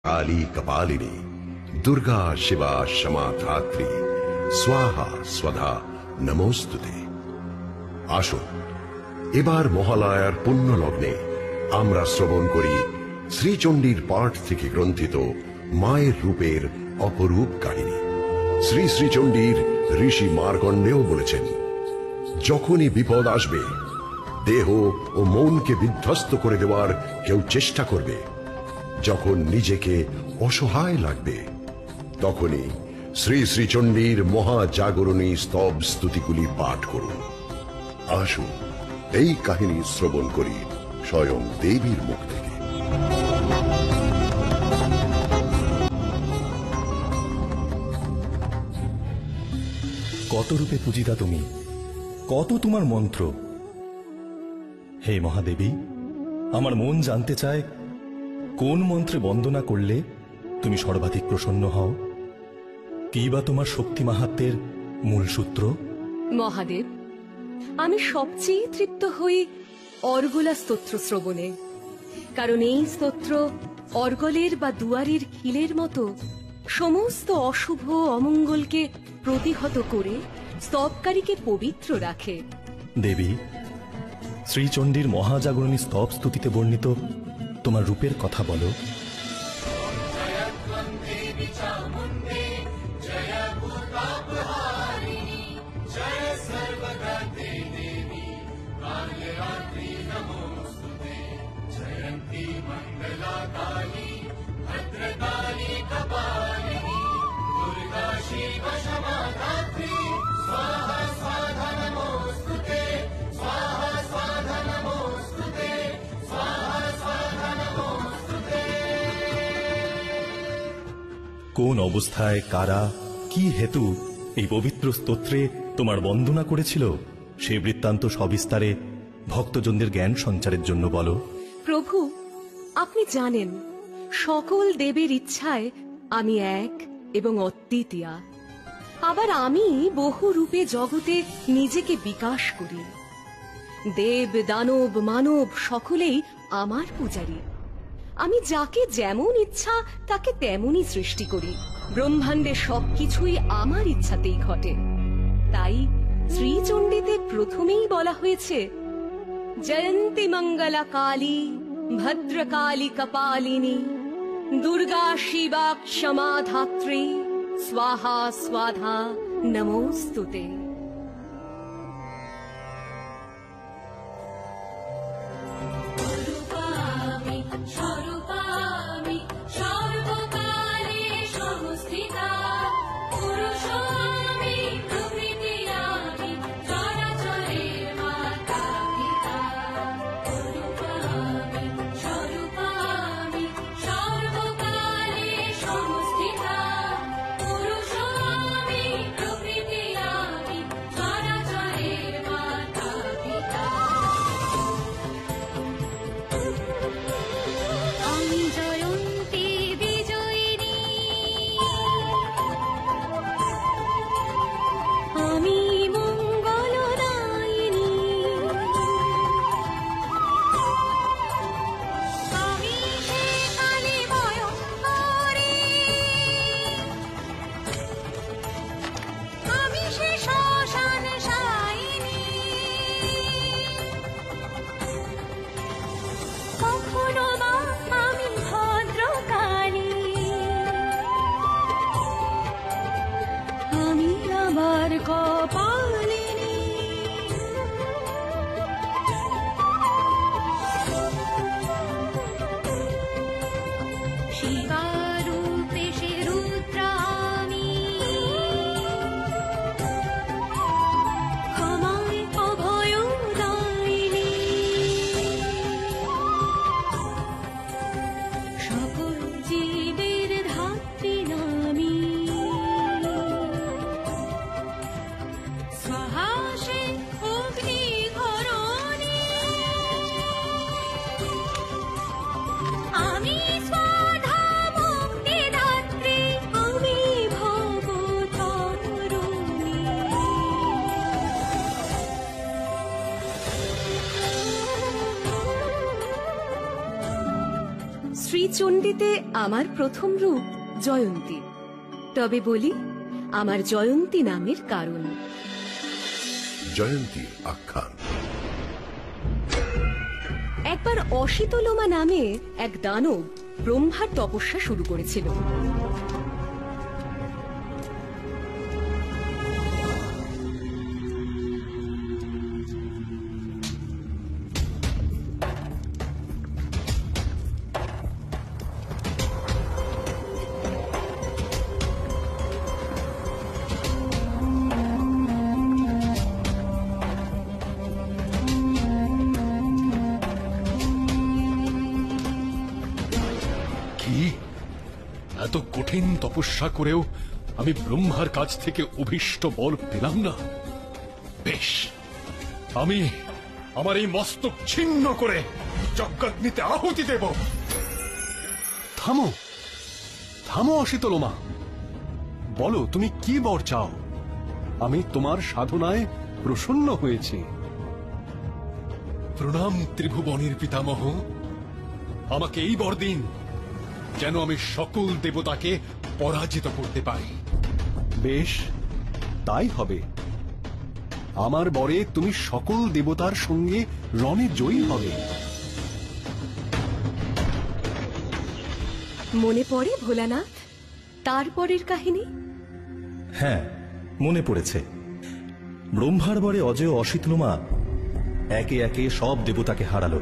काली कपालिनी दुर्गा शिवा क्षमा धात्री स्वाहा स्वधा नमोस्तुते। আসুন এবার মহালয়ার পুণ্য লগ্নে আমরা শ্রবণ করি শ্রীচণ্ডীর পাঠ থেকে গ্রন্থিত মায়ের রূপের অপরূপ কাহিনী। শ্রী শ্রীচণ্ডীর ঋষি মার্কণ্ডেয় বলেছেন, যখনই বিপদ আসবে, দেহ ও মনকে বিধ্বস্ত করে দেওয়ার কেউ চেষ্টা করবে, যখন নিজেকে অসহায় লাগবে, তখনই শ্রী শ্রীচণ্ডীর মহাজাগরণী স্তব স্তুতিগুলি পাঠ করুন। আসুন এই কাহিনী শ্রবণ করি স্বয়ং দেবীর মুখ থেকে। কত রূপে পূজিতা তুমি, কত তোমার মন্ত্র। হে মহাদেবী, আমার মন জানতে চায় কোন মন্ত্রে বন্দনা করলে তুমি সর্বাধিক প্রসন্ন হও? কি বা তোমার শক্তি মাহাত্ম্যের মূল সূত্র? মহাদেব, আমি সবচেয়ে তৃপ্ত হই অর্গলা স্তোত্র শ্রবণে, কারণ এই স্তোত্র অর্গলের বা দুয়ারের খিলের মতো সমস্ত অশুভ অমঙ্গলকে প্রতিহত করে স্তবকারীকে পবিত্র রাখে। দেবী, শ্রীচণ্ডীর মহাজাগরণী স্তব স্তুতিতে বর্ণিত তোমার রূপের কথা বলো। কোন অবস্থায় কারা কি হেতু এই পবিত্র স্তোত্রে তোমার বন্দনা করেছিল, সে বৃত্তান্ত সবিস্তারে ভক্তজনদের জ্ঞান সঞ্চারের জন্য বলো। প্রভু, আপনি জানেন সকল দেবের ইচ্ছায় আমি এক এবং অদ্বিতীয়া। আবার আমি বহু রূপে জগতে নিজেকে বিকাশ করি। দেব দানব মানব সকলেই আমার পূজারী। আমি যাকে যেমন ইচ্ছা তাকে তেমনই সৃষ্টি করি। ব্রহ্মাণ্ডের সবকিছুই আমার ইচ্ছাতেই ঘটে। তাই শ্রীচণ্ডীতে প্রথমেই বলা হয়েছে, জয়ন্তী মঙ্গলা কালী ভদ্রকালী কপালিনী দুর্গা শিবা ক্ষমা ধাত্রী স্বাহা স্বাধা নমোস্তুতে। আমি স্বাধা চণ্ডীতে আমার প্রথম রূপ জয়ন্তী। তবে বলি আমার জয়ন্তী নামের কারণ। জয়ন্তীর আখ্যান। একবার অশীতলোমা নামে এক দানব ব্রহ্মার তপস্যা শুরু করেছিল। এত কঠিন তপস্যা করেও আমি ব্রহ্মার কাছ থেকে অভীষ্ট বল পেলাম না। বেশ, আমি আমার এই মস্তক ছিন্ন করে যজ্ঞাগ্নিতে আহুতি দেব। থামো থামো অশীতলোমা, বলো তুমি কি বর চাও? আমি তোমার সাধনায় প্রসন্ন হয়েছি। প্রণাম ত্রিভুবনের পিতামহ, আমাকে এই বর দিন যেন আমি সকল দেবতাকে পরাজিত করতে পারি। বেশ, তাই হবে। আমার বরে তুমি সকল দেবতার সঙ্গে রণে জয়ী হবে। মনে পড়ে ভোলানাথ তারপরের কাহিনী? হ্যাঁ, মনে পড়েছে। ব্রহ্মার বরে অজেয় অশীতলোমা একে একে সব দেবতাকে হারালো।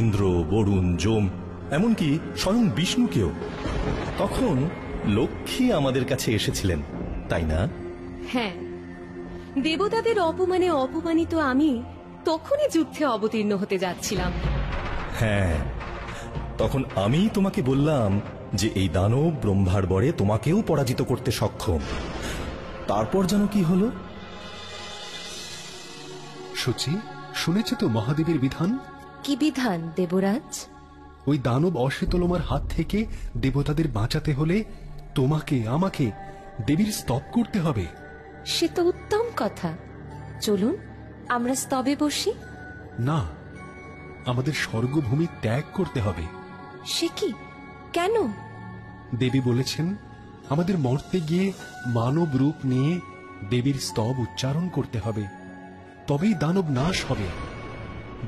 ইন্দ্র, বরুণ, যম, এমনকি স্বয়ং বিষ্ণুকেও। তখন লক্ষ্মী আমাদের কাছে এসেছিলেন, তাই না? হ্যাঁ, দেবতাদের অপমানে অপমানিত আমি তখনই যুদ্ধে অবতীর্ণ হতে যাচ্ছিলাম। হ্যাঁ, তখন আমি তোমাকে বললাম যে এই দানব ব্রহ্মার বরে তোমাকেও পরাজিত করতে সক্ষম। তারপর যেন কি হলো? সূচি, শুনেছে তো মহাদেবের বিধান? কি বিধান দেবরাজ? ওই দানব অশীতলোমার হাত থেকে দেবতাদের বাঁচাতে হলে তোমাকে আমাকে দেবীর স্তব করতে হবে। সে তো উত্তম কথা, চলুন আমরা স্তবে বসি। না, আমাদের স্বর্গভূমি ত্যাগ করতে হবে। সে কি, কেন? দেবী বলেছেন আমাদের মর্তে গিয়ে মানব রূপ নিয়ে দেবীর স্তব উচ্চারণ করতে হবে, তবেই দানব নাশ হবে।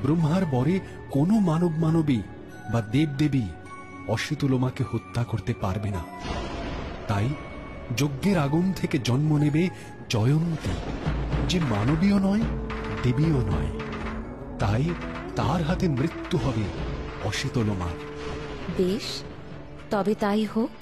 ব্রহ্মার বরে কোনো মানব মানবী বা দেবদেবী অশীতলোমাকে হত্যা করতে পারবে না। তাই যজ্ঞের আগুন থেকে জন্ম নেবে জয়ন্তী, যে মানবীয় নয়, দেবীও নয়। তাই তার হাতে মৃত্যু হবে অশীতলোমার। বেশ, তবে তাই হোক।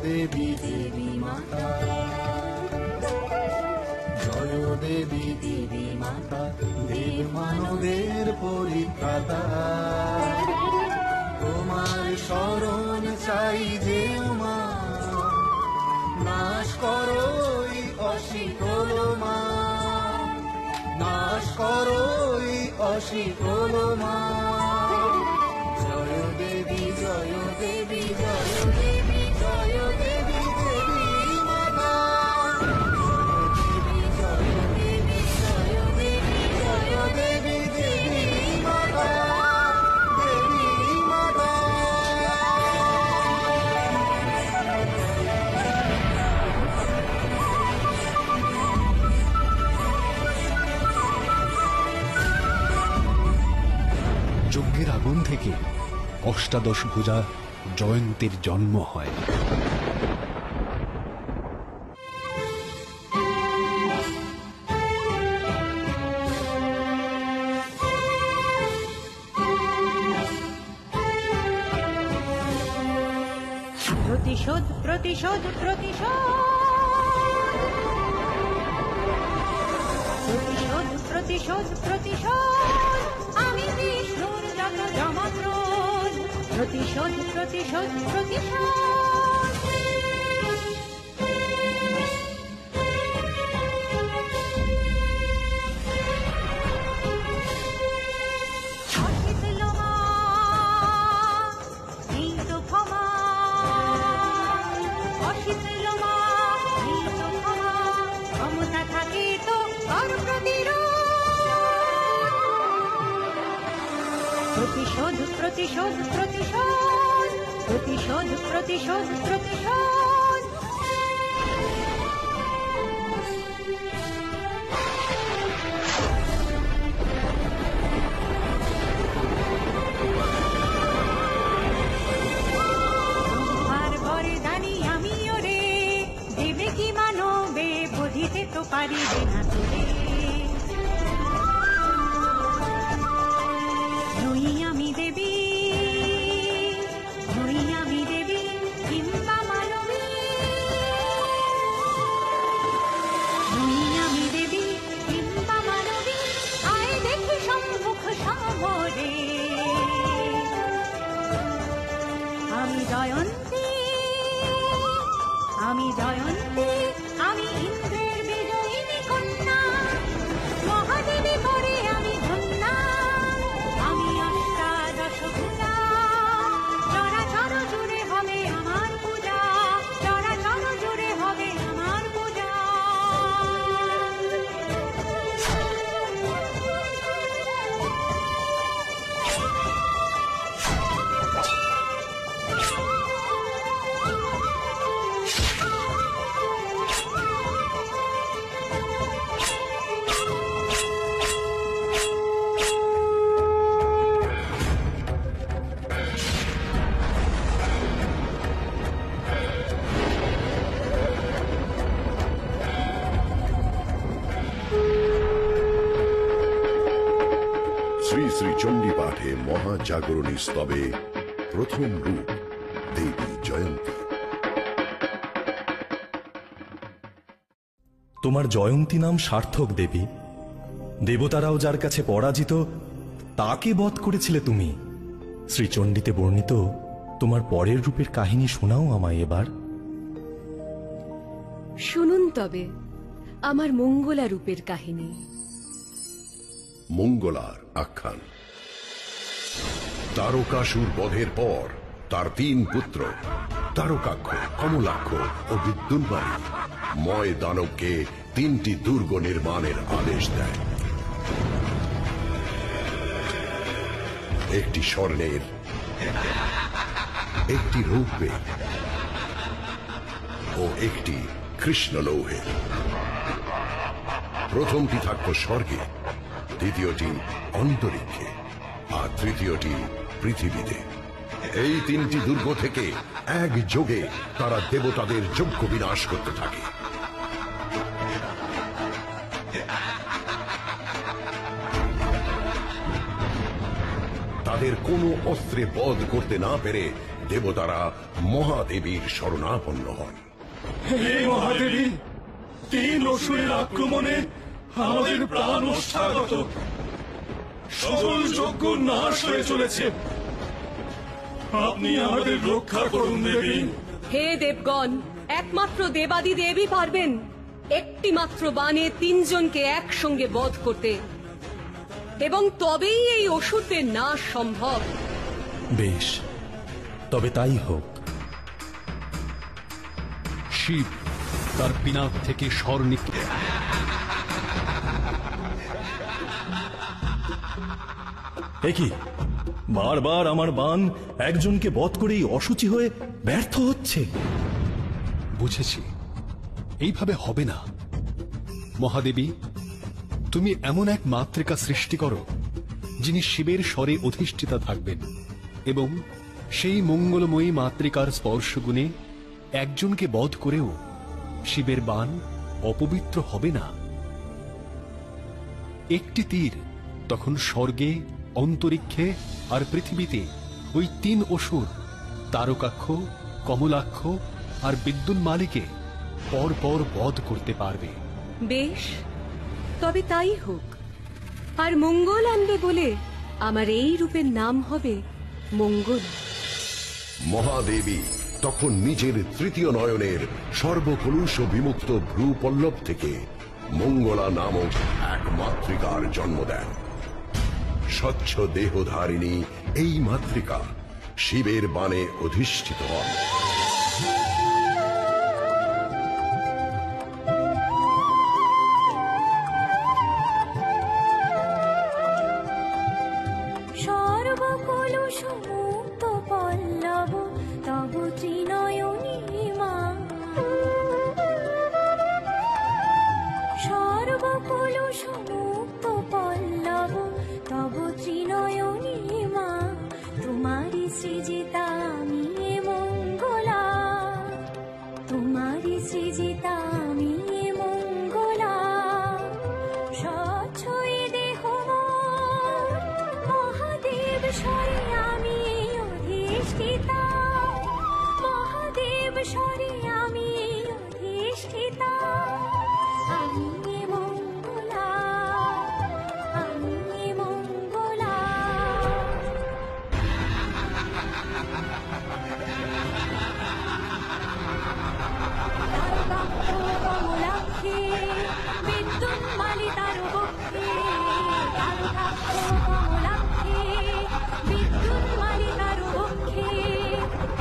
দেবী দেবী মাতা, জয় দেবী দেবী মাতা, দেব মানবের পরিত্রাতা। তোমার শরণ চাই যে মা, নাশ করো এই অশীতলোমা, নাশ করো এই অশীতলোমা। জয় দেবী জয় দেবী জয় দেবী জয় দেবী দেবী মাতা, জয় দেবী জয় দেবী জয় দেবী দেবী মাতা, দেবী মাতা। যজ্ঞের আগুন থেকে অষ্টাদশ ভুজা জয়ন্তীর জন্ম হয়। প্রতিশোধ প্রতিশোধ প্রতিশোধ, প্রতিশোধ প্রতিশোধ প্রতিশোধ, আমি বিষ্ণুর যত যমদ্রোণ। প্রতিশোধ প্রতিশোধ প্রতিশোধ। অশীতলোমা, এই তো ক্ষমা, কর প্রতিশোধ প্রতিশোধ প্রতিশোধ প্রতিশোধ প্রতিশোধ প্রতিশোধ আর বরদানি আমি ওরে দেবে কি মানবে বুঝিতে তো পারিবে না তোরে নই আমি দেবী নই আমি দেবী কিংবা মানবী নই আমি দেবী কিংবা মানবী আয় দেখি সম্মুখ সমরে আমি জয়ন্তী আমি জয়ন্তী আমি ইন্দ্রের বিজয়িনী কন্যা মহাদেবী পরে আমি ধন্যা আমি অষ্টাদশ ভুজা চরাচর জুড়ে হবে আমার পূজা চরাচর জুড়ে হবে আমার পূজা শ্রী শ্রী চণ্ডী পাঠে মহাজাগরণী স্তবে প্রথম রূপ দেবী জয়ন্তী। তোমার জয়ন্তী নাম সার্থক দেবী। দেবতারাও যার কাছে পরাজিত তাকে বধ করেছিলে তুমি। শ্রীচণ্ডীতে বর্ণিত তোমার পরের রূপের কাহিনী শোনাও আমায় এবার। শুনুন তবে আমার মঙ্গলা রূপের কাহিনী। মঙ্গলার আখ্যান। তারকাসুর বধের পর তার 3 পুত্র তারকাক্ষ, কমলাক্ষ ও বিদ্যুন্মালী ময় দানবকে 3টি দুর্গ নির্মাণের আদেশ দেয়। একটি স্বর্ণের, একটি রৌপ্যের ও একটি কৃষ্ণ লৌহের। প্রথমটি থাকত স্বর্গে, দ্বিতীয়টি অন্তরিক্ষে আর তৃতীয়টি পৃথিবীতে। এই 3টি দুর্গ থেকে একযোগে তারা দেবতাদের যজ্ঞ বিনাশ করতে থাকে। তাদের কোনো অস্ত্রে বধ করতে না পেরে দেবতারা মহাদেবীর শরণাপন্ন হন। হে মহাদেবী, 3 অসুরের আক্রমণে আমাদের প্রাণ ওষ্ঠাগত, সকল যজ্ঞ নাশ হয়ে চলেছে। আপনি আমাদের রক্ষা করুন দেবী। হে দেবগণ, একমাত্র দেবাদি দেবী পারবেন একটি মাত্র বাণে 3 জনকে একসঙ্গে বধ করতে, এবং তবেই এই অসুরদের নাশ সম্ভব। বেশ, তবে তাই হোক। শিব তার পিনাক থেকে স্বর্ণিক কি বারবার আমার বাণ একজনকে বধ করেই অসুচি হয়ে ব্যর্থ হচ্ছে। বুঝেছি, এইভাবে হবে না। মহাদেবী, তুমি এমন এক মাতৃকা সৃষ্টি করো যিনি শিবের স্বরে অধিষ্ঠিতা থাকবেন, এবং সেই মঙ্গলময়ী মাতৃকার স্পর্শগুণে একজনকে বধ করেও শিবের বাণ অপবিত্র হবে না। একটি তীর তখন স্বর্গে, অন্তরিক্ষে আর পৃথিবীতে ওই 3 অসুর তারকাক্ষ, কমলাক্ষ আর বিদ্যুন্মালীকে পর পর বধ করতে পারবে। বেশ, তবে তাই হোক। আর মঙ্গল আনবে বলে আমার এই রূপের নাম হবে মঙ্গল। মহাদেবী তখন নিজের 3য় নয়নের সর্বকলুষ বিমুক্ত ভ্রুপল্লব থেকে মঙ্গলা নামক এক মাতৃকার জন্ম দেন। স্বচ্ছ দেহধারিণী এই মাতৃকা শিবের বাণে অধিষ্ঠিত হন। সৃজিতা আমি মঙ্গলা, স্বচ্ছই দেহ মোর, মহাদেব স্বরে আমি অধিষ্ঠিতা, মহাদেব স্বরে আমি অধিষ্ঠিতা। আমি মঙ্গলা, আমি মঙ্গলা। কমলাক্ষে বিদ্যুন্মালি তার বক্ষে, কমলাক্ষে বিদ্যুন্মালি তার বক্ষে,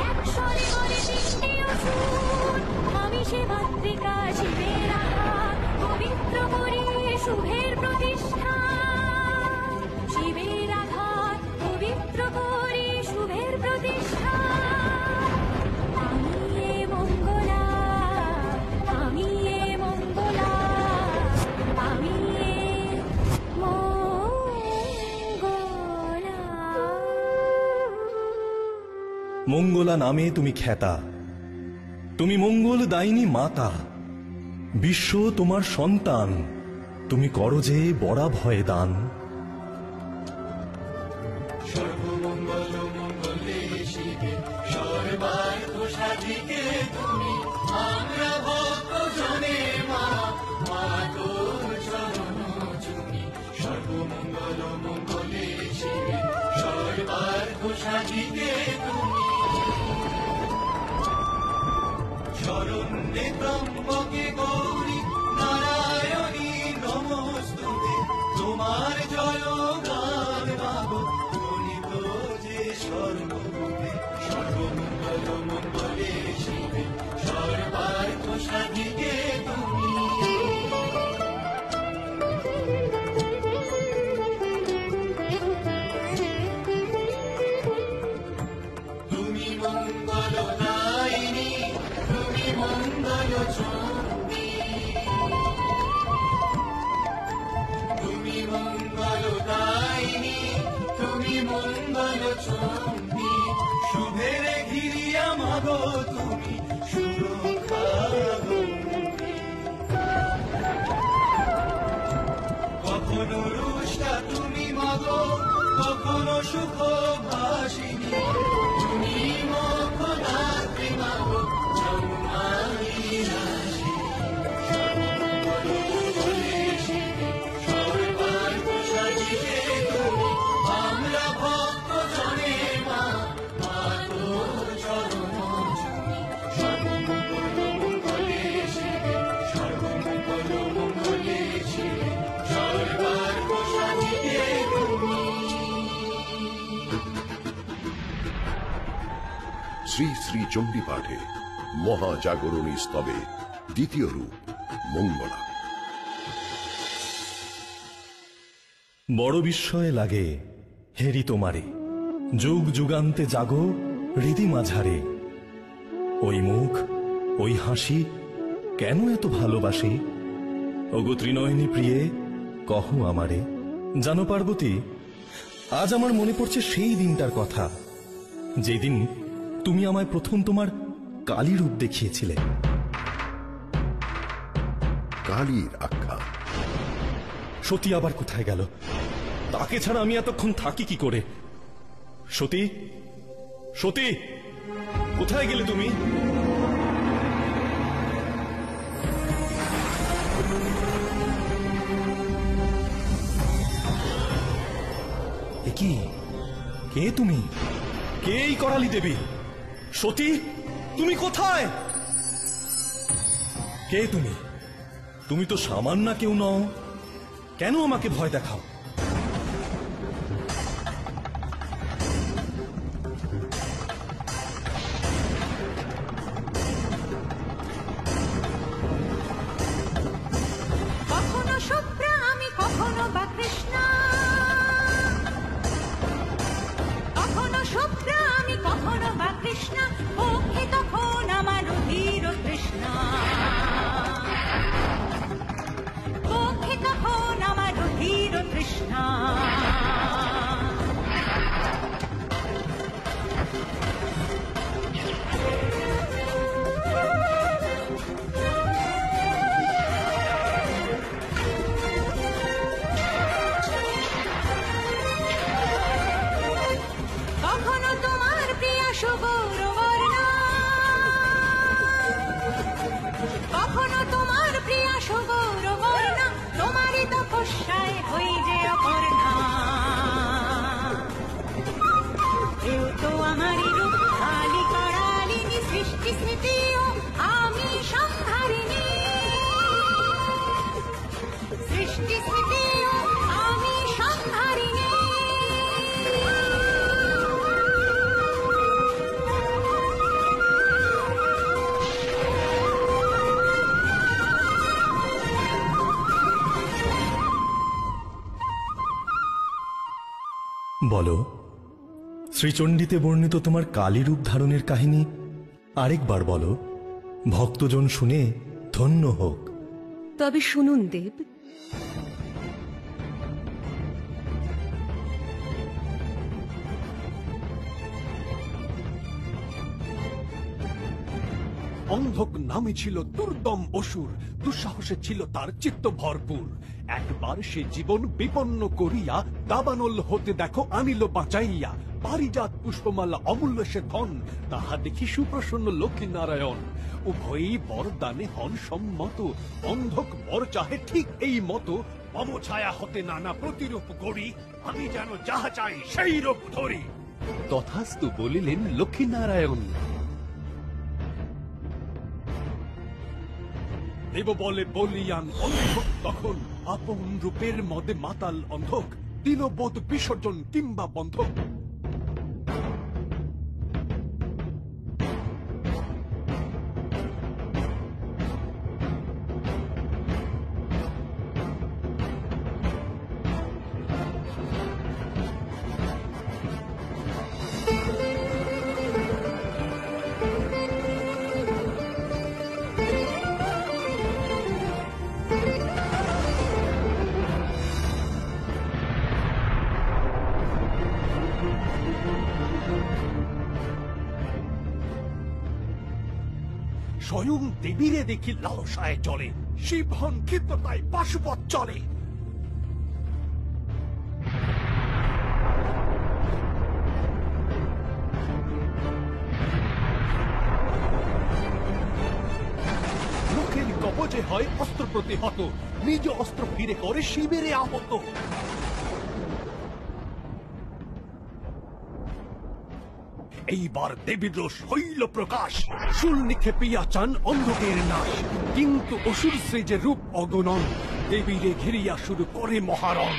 একস্বরে বলে তিনটি অসুর, আমি সে মাতৃকা শিবের আঘাত, পবিত্র করে শুভের প্রতিষ্ঠা। শিবের আঘাত পবিত্র করে শুভের প্রতিষ্ঠা। আমি এ মঙ্গলা, আমি এ মঙ্গলা, আমি এ মঙ্গলা। মঙ্গলা নামে তুমি খ্যাতা, তুমি মঙ্গল দায়িনী মাতা, বিশ্ব তোমার সন্তান, তুমি করো যে বড়া ভয়ে দান। শরণ্যে ত্রম্বকে গৌরী নারায়ণী নমস্তুতে, তোমার জয় গান গাবো গণিত যে সর্বভূতে। সর্বমঙ্গল মঙ্গলে শিবে সর্বার্থ সাধিকে তুমি। তুমি মঙ্গল দায়িনী, তুমি মঙ্গল চণ্ডী, তুমি মঙ্গল দায়িনী, তুমি মঙ্গল চণ্ডী। শুভের ঘিরিয়া মাগো তুমি সুরক্ষা গৌরী। কখনো রুষ্টা তুমি মাগো, কখনো সুখ ভাসিনী, তুমি মোক্ষদাত্রী মাগো জন্মানি নাশিনী। সর্বমঙ্গলে শিবে সর্বার্থ সাধিকে তুমি, আমরা ভক্ত জনে মা তোর চরণ চুমি। সর্বমঙ্গল মঙ্গলে শিবে সর্বমঙ্গল মঙ্গলে শিবে সর্বার্থ সাধিকে তুমি। শ্রী শ্রী চণ্ডী পাঠে মহাজাগরণী স্তবে দ্বিতীয় রূপ মঙ্গলা। বড় বিস্ময় লাগে হেরি তোমারে, যুগ যুগান্তে জাগো হৃদি মাঝারে। ওই মুখ, ওই হাসি কেন এত ভালোবাসি? ওগো ত্রিনয়নী প্রিয়ে কহ আমারে। জানো পার্বতী, আজ আমার মনে পড়ছে সেই দিনটার কথা, যেদিন তুমি আমায় প্রথম তোমার কালী রূপ দেখিয়েছিলে। কালীর আখ্যা। সতী আবার কোথায় গেল? তাকে ছাড়া আমি এতক্ষণ থাকি কি করে? সতী, সতী, কোথায় গেলে তুমি? কি, কে তুমি? কে এই করালি দেবী? সতী, তুমি কোথায়? কে তুমি? তুমি তো সামান্য কেউ নও, কেন আমাকে ভয় দেখাও? কখনো শুভ্রা আমি, কখনো বা কৃষ্ণা, কখনো শুভ্রা আমি, কখনো বা কৃষ্ণা, ওকে তখন আমার ধীর তৃষ্ণা, ওকে তখন আমার ধীর তৃষ্ণা। বলো, শ্রীচণ্ডীতে বর্ণিত তোমার কালী রূপ ধারণের কাহিনী আরেকবার বলো, ভক্তজন শুনে ধন্য হোক। তবে শুনুন দেব, অন্ধক নামে ছিল দুর্দম অসুর, দুঃসাহসে ছিল তার চিত্ত ভরপুর। একবার সে জীবন বিপন্ন করিয়া দাবানল হতে দেখো আনিল বাঁচাইয়া। পারিজাত পুষ্পমালা অমূল্য সে ধন, তাহা দেখি সুপ্রসন্ন লক্ষ্মী নারায়ণ। উভয়ই বরদানে হন সম্মত, অন্ধক বর চাহে ঠিক এই মতো। মম ছায়া হতে নানা প্রতিরূপ গড়ি, আমি যেন যাহা চাই সেই রূপ ধরি। তথাস্তু বলিলেন লক্ষ্মী নারায়ণ। দেব বলে বলিয়ান অন্ধক তখন, আপন রূপের মদে মাতাল অন্ধক, দিল বোধ বিসর্জন কিংবা বন্ধক। স্বয়ং দেবীরে দেখি লালসায় চলে, শিব হন ক্ষিপ্রতায় পাশুপথ চলে। লোকের কবজে হয় অস্ত্র প্রতিহত, নিজ অস্ত্র ফিরে করে শিবেরে আহত। এইবার দেবীর রোষ হইল প্রকাশ, শুল নিক্ষেপিয়া চান অন্ধকের নাশ। কিন্তু অসুর শ্রী রূপ অগণন, দেবীরে ঘিরিয়া শুরু করে মহারণ।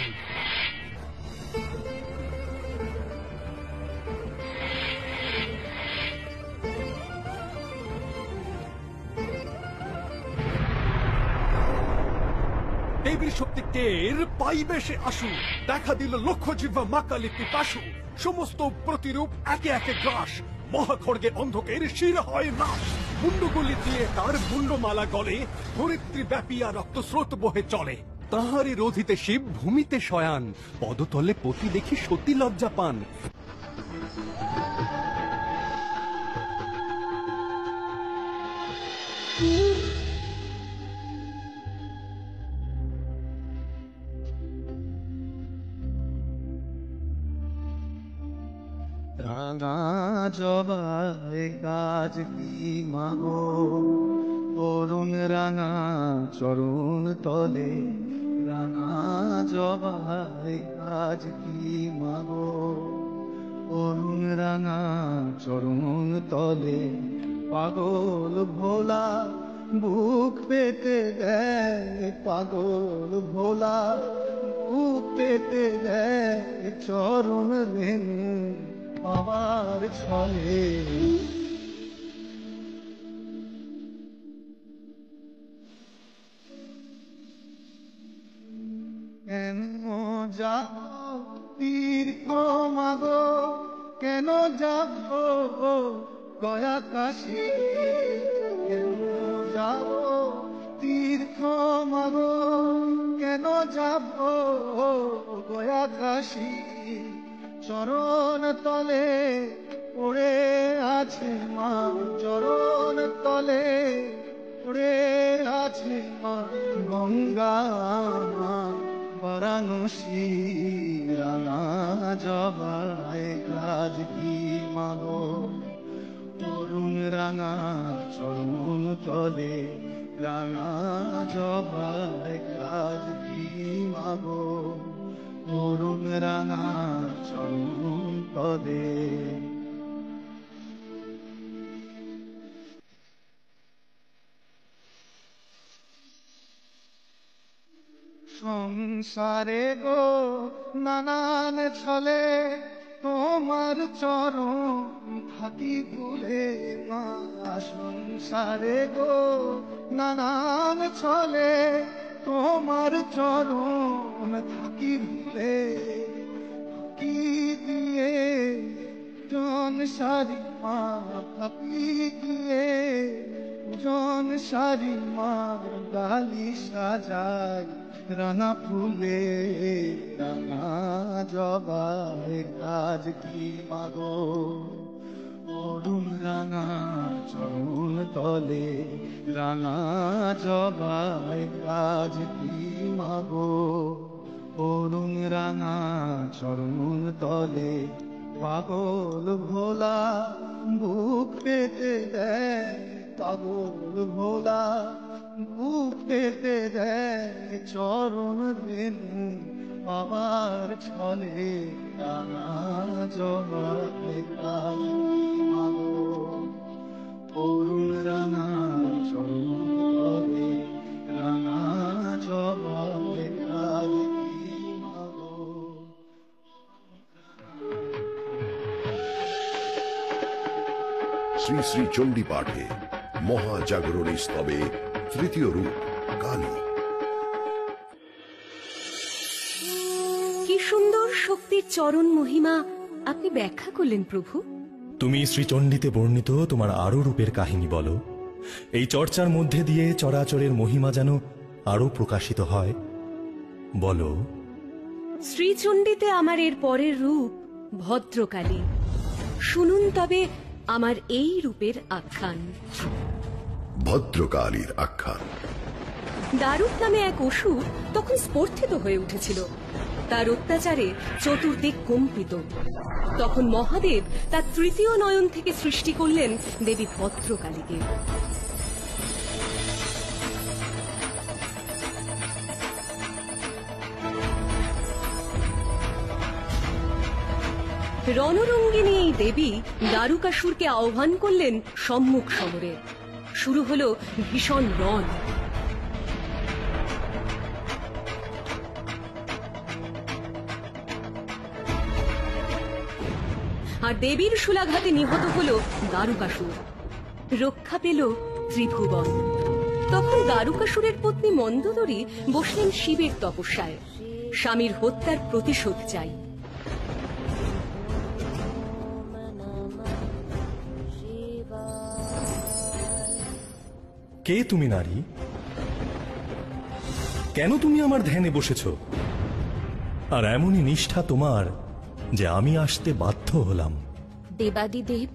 দেবীর শক্তি টের পাইবে সে আশু, দেখা দিল লক্ষ জিহ্বা মা কালী পিপাসু। সমস্ত প্রতিরূপ একে একে গ্রাস, মহাখড়গে অন্ধকের শির হয় নাশ। মুন্ডগুলি দিয়ে তার মুন্ডমালা গলে, ধরিত্রী ব্যাপিয়া রক্তস্রোত বহে চলে। তাহারে রোধিতে শিব ভূমিতে শয়ান, পদতলে পতি দেখি সতী লজ্জা পান। রাঙা জবাই গাছ কি মাগো, অরুণ রাঙা চরণ তলে। রাঙা জবাই গাছ কি মাগো, অরুণ রাঙা চরণ তলে। পাগল ভোলা বুক পেতে দেয়, পাগল ভোলা বুক পেতে দেয়। চরণ রেণু আমার ছলে। কেন যাব তীর্থ মাগো, কেন যাব গয়া কাশী। কেন যাব তীর্থ মাগো, কেন যাব গয়া কাশী। চরণ তলে পড়ে আছে মা, চরণ তলে পড়ে আছে মা গঙ্গা বারাণসী। রাঙা জবাই গাছ কি মাগো, অরুণ রাঙা চরণ তলে। রাঙা জবাই গাছ কি মাগো, অরুণ রাঙা চরণ তলে। সংসারে গো নানান ছলে, তোমার চরণ থাকি ভুলে মা। সংসারে গো নানান ছলে, তোমার চরণ থাকি ভুলে। কি গিয়ে সারি মা গিয়ে সারি মা ডালি সাজাই রানা ফুলে রানা জবাই কাজ কি মাগো অরুণ রাঙা চরণ তলে রাঙা জবাই কাজ কি মাগো অরুণ রাঙা চরণ তলে পাগল ভোলা বুক পেতে দেয় পাগল ভোলা বুক পেতে দেয় চরণ দিন আমার ছলে রাঙা জবাই কাজ মাগো অরুণ রাঙা চরণ তলে রাঙা জবাই কাজ মাগো। শ্রী শ্রী চণ্ডী পাঠে মহাজাগরণী স্তবে তৃতীয় রূপ কালী। কি সুন্দর শক্তির চরণ মহিমা আপনি ব্যাখ্যা করলেন প্রভু। তুমি শ্রীচণ্ডীতে বর্ণিত তোমার আরো রূপের কাহিনী বলো। এই চর্চার মধ্যে দিয়ে চরাচরের মহিমা যেন আরো প্রকাশিত হয়। বলো। শ্রীচণ্ডীতে আমার এর পরের রূপ ভদ্রকালী। শুনুন তবে আমার এই রূপের আখ্যান। ভদ্রকালীর আখ্যান। দারুক নামে এক অসুর তখন স্পর্ধিত হয়ে উঠেছিল। তার অত্যাচারে চতুর্দিক কম্পিত। তখন মহাদেব তার তৃতীয় নয়ন থেকে সৃষ্টি করলেন দেবী ভদ্রকালীকে। রণরঙ্গিনী এই দেবী দারুকাসুরকে আহ্বান করলেন সম্মুখ সমরে। শুরু হলো ভীষণ রণ। আর দেবীর শূলাঘাতে নিহত হলো দারুকাসুর। রক্ষা পেল ত্রিভুবন। তখন দারুকাসুরের পত্নী মন্দোদরী বসলেন শিবের তপস্যায়। স্বামীর হত্যার প্রতিশোধ চাই। কে তুমি নারী? কেন তুমি আমার ধ্যানে বসেছ? আর এমনই নিষ্ঠা তোমার যে আমি আসতে বাধ্য হলাম। দেবাদিদেব,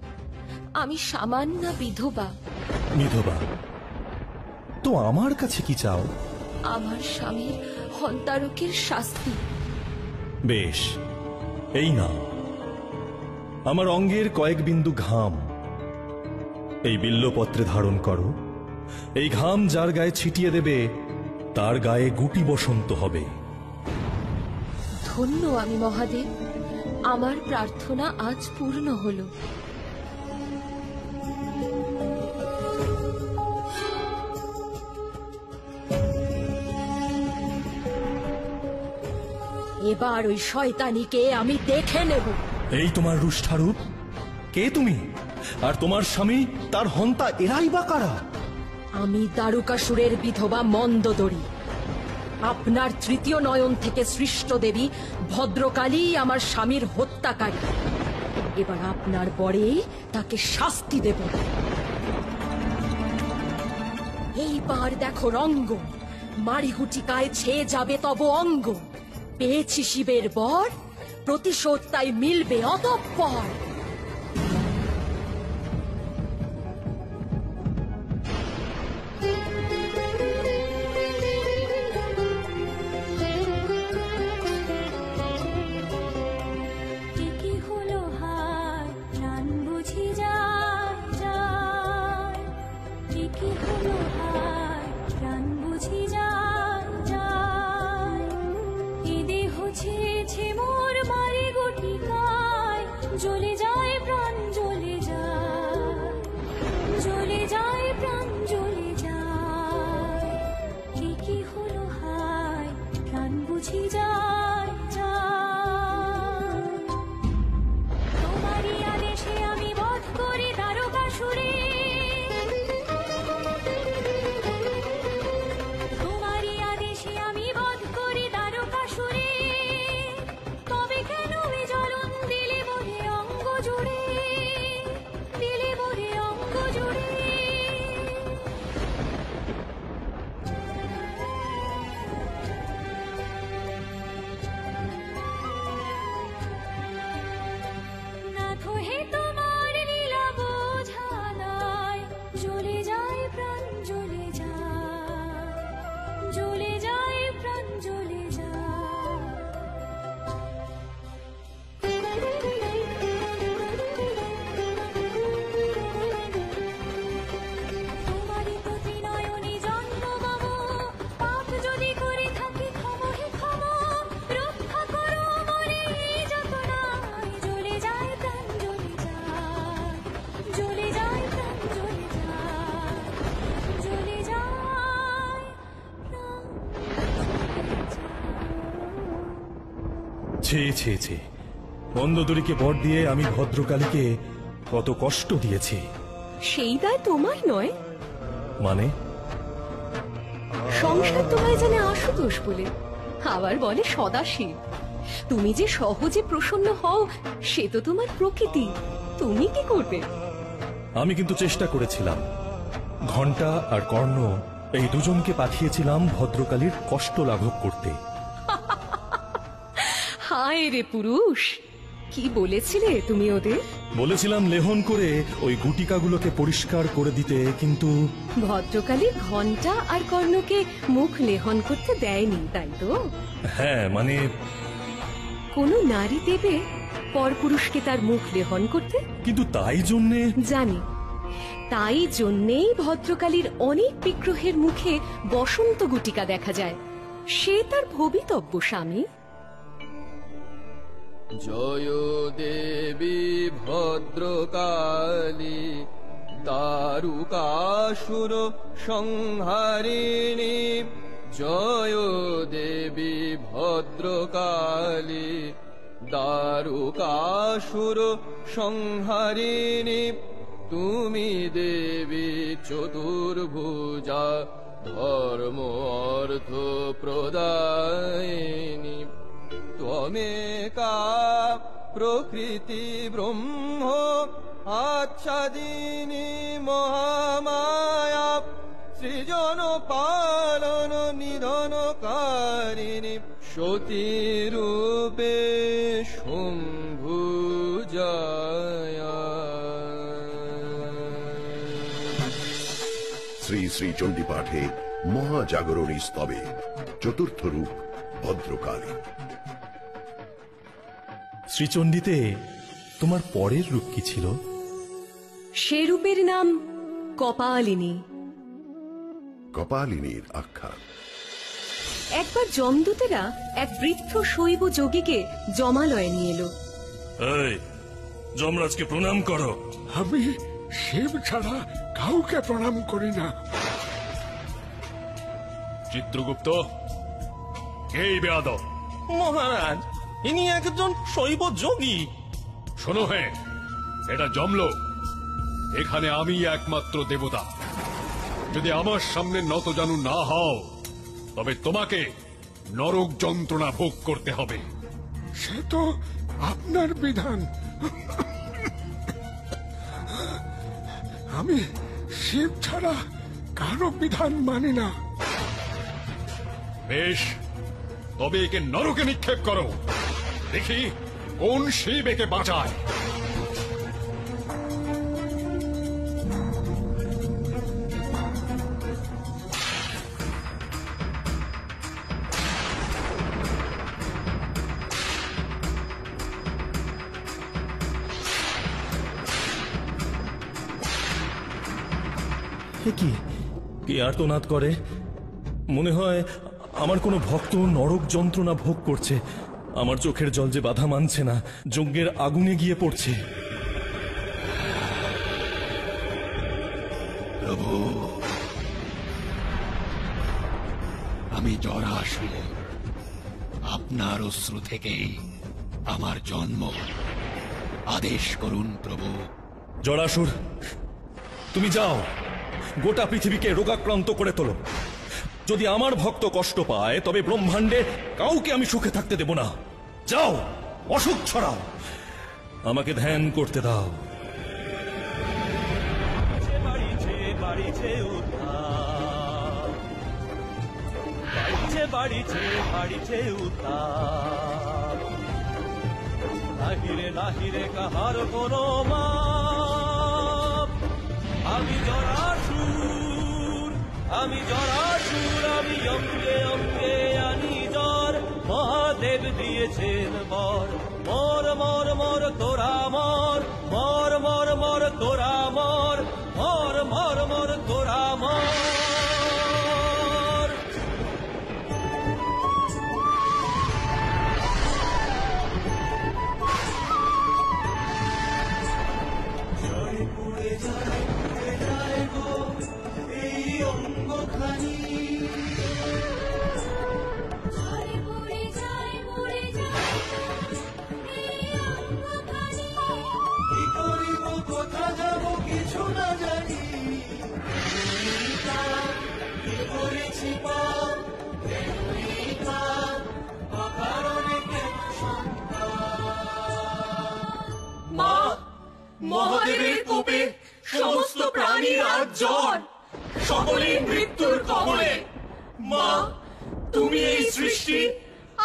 আমি সামান্য বিধবা। বিধবা? তো আমার কাছে কি চাও? আমার স্বামীর হন্তারকের শাস্তি। বেশ, এই না, আমার অঙ্গের কয়েক বিন্দু ঘাম এই বিল্লপত্রে ধারণ করো। এই ঘাম যার গায়ে ছিটিয়ে দেবে তার গায়ে গুটি বসন্ত হবে। ধন্য আমি মহাদেব, আমার প্রার্থনা আজ পূর্ণ হল। এবার ওই শয়তানিকে আমি দেখে নেব। এই তোমার রুষ্ঠারূপ? কে তুমি? আর তোমার স্বামী তার হন্তা এরাই বা কারা? আমি দারুকাসুরের বিধবা মন্দোদরী। আপনার তৃতীয় নয়ন থেকে সৃষ্ট দেবী ভদ্রকালী আমার স্বামীর হত্যাকারী। এবার আপনার পরে তাকে শাস্তি দেব। এইবার দেখো রঙ্গ, মারিহুটিকায় ছেয়ে যাবে তব অঙ্গ। পেয়েছি শিবের বর, প্রতিশোধ তাই মিলবে অতঃপর। জ্বলে যায় প্রাণ, জ্বলে যায়, জ্বলে যায় প্রাণ, জ্বলে যায়। কি হলো হায়, প্রাণ বুঝি যায়, যায়। তোমারই আদেশে আমি বধ করি দারুকাসুরে। তোমারই আদেশে আমি বধ করি দারুকাসুরে। তবে কেন এ জ্বলন দিলে ছে ছে ছে, মন্দোদরীকে বর দিয়ে আমি ভদ্রকালীকে কত কষ্ট দিয়েছি। সেই দায় তোমার নয়, মানে? সংসার তোমায় জানে আশুতোষ বলে, আবার বলে সদাশিব। তুমি যে সহজে প্রসন্ন হও সে তো তোমার প্রকৃতি, তুমি কি করবে? আমি কিন্তু চেষ্টা করেছিলাম। ঘণ্টা আর কর্ণ এই দুজনকে পাঠিয়েছিলাম ভদ্রকালীর কষ্ট লাঘব করতে। হায় রে পুরুষ, কি বলেছিলে তুমি ওদের? বলেছিলাম লেহন করে ওই গুটিকাগুলোকে পরিষ্কার করে দিতে, কিন্তু ভদ্রকালী ঘণ্টা আর কর্ণকে মুখ লেহন করতে দেয়নি, তাই তো? হ্যাঁ, মানে কোন নারী দেবে পরপুরুষকে তার মুখ লেহন করতে? কিন্তু তাই জন্যে জানি, তাই জন্যেই ভদ্রকালীর অনেক বিগ্রহের মুখে বসন্ত গুটিকা দেখা যায়। সে তার ভবিতব্য স্বামী। জয় দেবী ভদ্রকালী দারুকাসুর সংহারিণী, জয় দেবী ভদ্রকালী দারুকাসুর সংহারিণী, তুমি দেবী চতুর্ভুজা ধর্ম অর্থ প্রদায়িনী, ত্বমেকা প্রকৃতি ব্রহ্ম আচ্ছাদিনী মহামায়া, সৃজন পালন নিধনকারিণী, সতীরূপে শম্ভুজায়া। শ্রী শ্রী চণ্ডী পাঠে মহাজাগরণী স্তবে চতুর্থ রূপ ভদ্রকালী। শ্রীচণ্ডীতে তোমার পরের রূপ কি ছিল? সে রূপের নাম কপালিনী। কপালিনীর আখ্যা। একবার যমদূতেরা এক বৃদ্ধ শৈব যোগীকে জমালয়ে নিয়ে এলো। এই, যমরাজকে প্রণাম করো। আমি শিব ছাড়া কাউকে প্রণাম করি না। চিত্রগুপ্ত, এই বেয়াদব! মহারাজ, ইনি একজন শৈব যোগী। শোনো হে, এটা জমলো। এখানে আমি একমাত্র দেবতা। যদি আমার সামনে নতজানু না হও তবে তোমাকে নরক যন্ত্রণা ভোগ করতে হবে। সে তো আপনার বিধান। আমি শিব ছাড়া কারো বিধান মানি না। বেশ, তবে একে নরকে নিক্ষেপ করো, দেখি কোন শিব একে বাঁচায়। কি কে আর্তনাদ করে? মনে হয় আমার কোনো ভক্ত নরক যন্ত্রণা ভোগ করছে। আমার চোখের জল যে বাধা মানছে না, যজ্ঞের আগুনে গিয়ে পড়ছে। প্রভু, আমি জরাসুর। আপনার অশ্রু থেকে আমার জন্ম। আদেশ করুন প্রভু। জরাসুর, তুমি যাও, গোটা পৃথিবীকে রোগাক্রান্ত করে তোলো। যদি আমার ভক্ত কষ্ট পায় তবে ব্রহ্মাণ্ডে কাউকে আমি সুখে থাকতে দেব না। যাও, অসুখ ছড়াও, আমাকে ধ্যান করতে দাও। নাহিরে নাহিরে কাহার কোনো মাপ। আমি জরাসুর, আমি জরাসুর, আমি অঙ্গে অঙ্গে আনি জ্বর। মহাদেব দিয়েছেন বর। মর মর মর তোরা মর, মর মর মর তোরা মর, মর মর মর তোরা মর। দিয়েছি পথ, কেনই পথ, অকারণে কেন মা, মহাদেবের কোপে সমস্ত প্রাণীর আজ জ্বর, সকলেই মৃত্যুর কবলে। মা, তুমি এই সৃষ্টি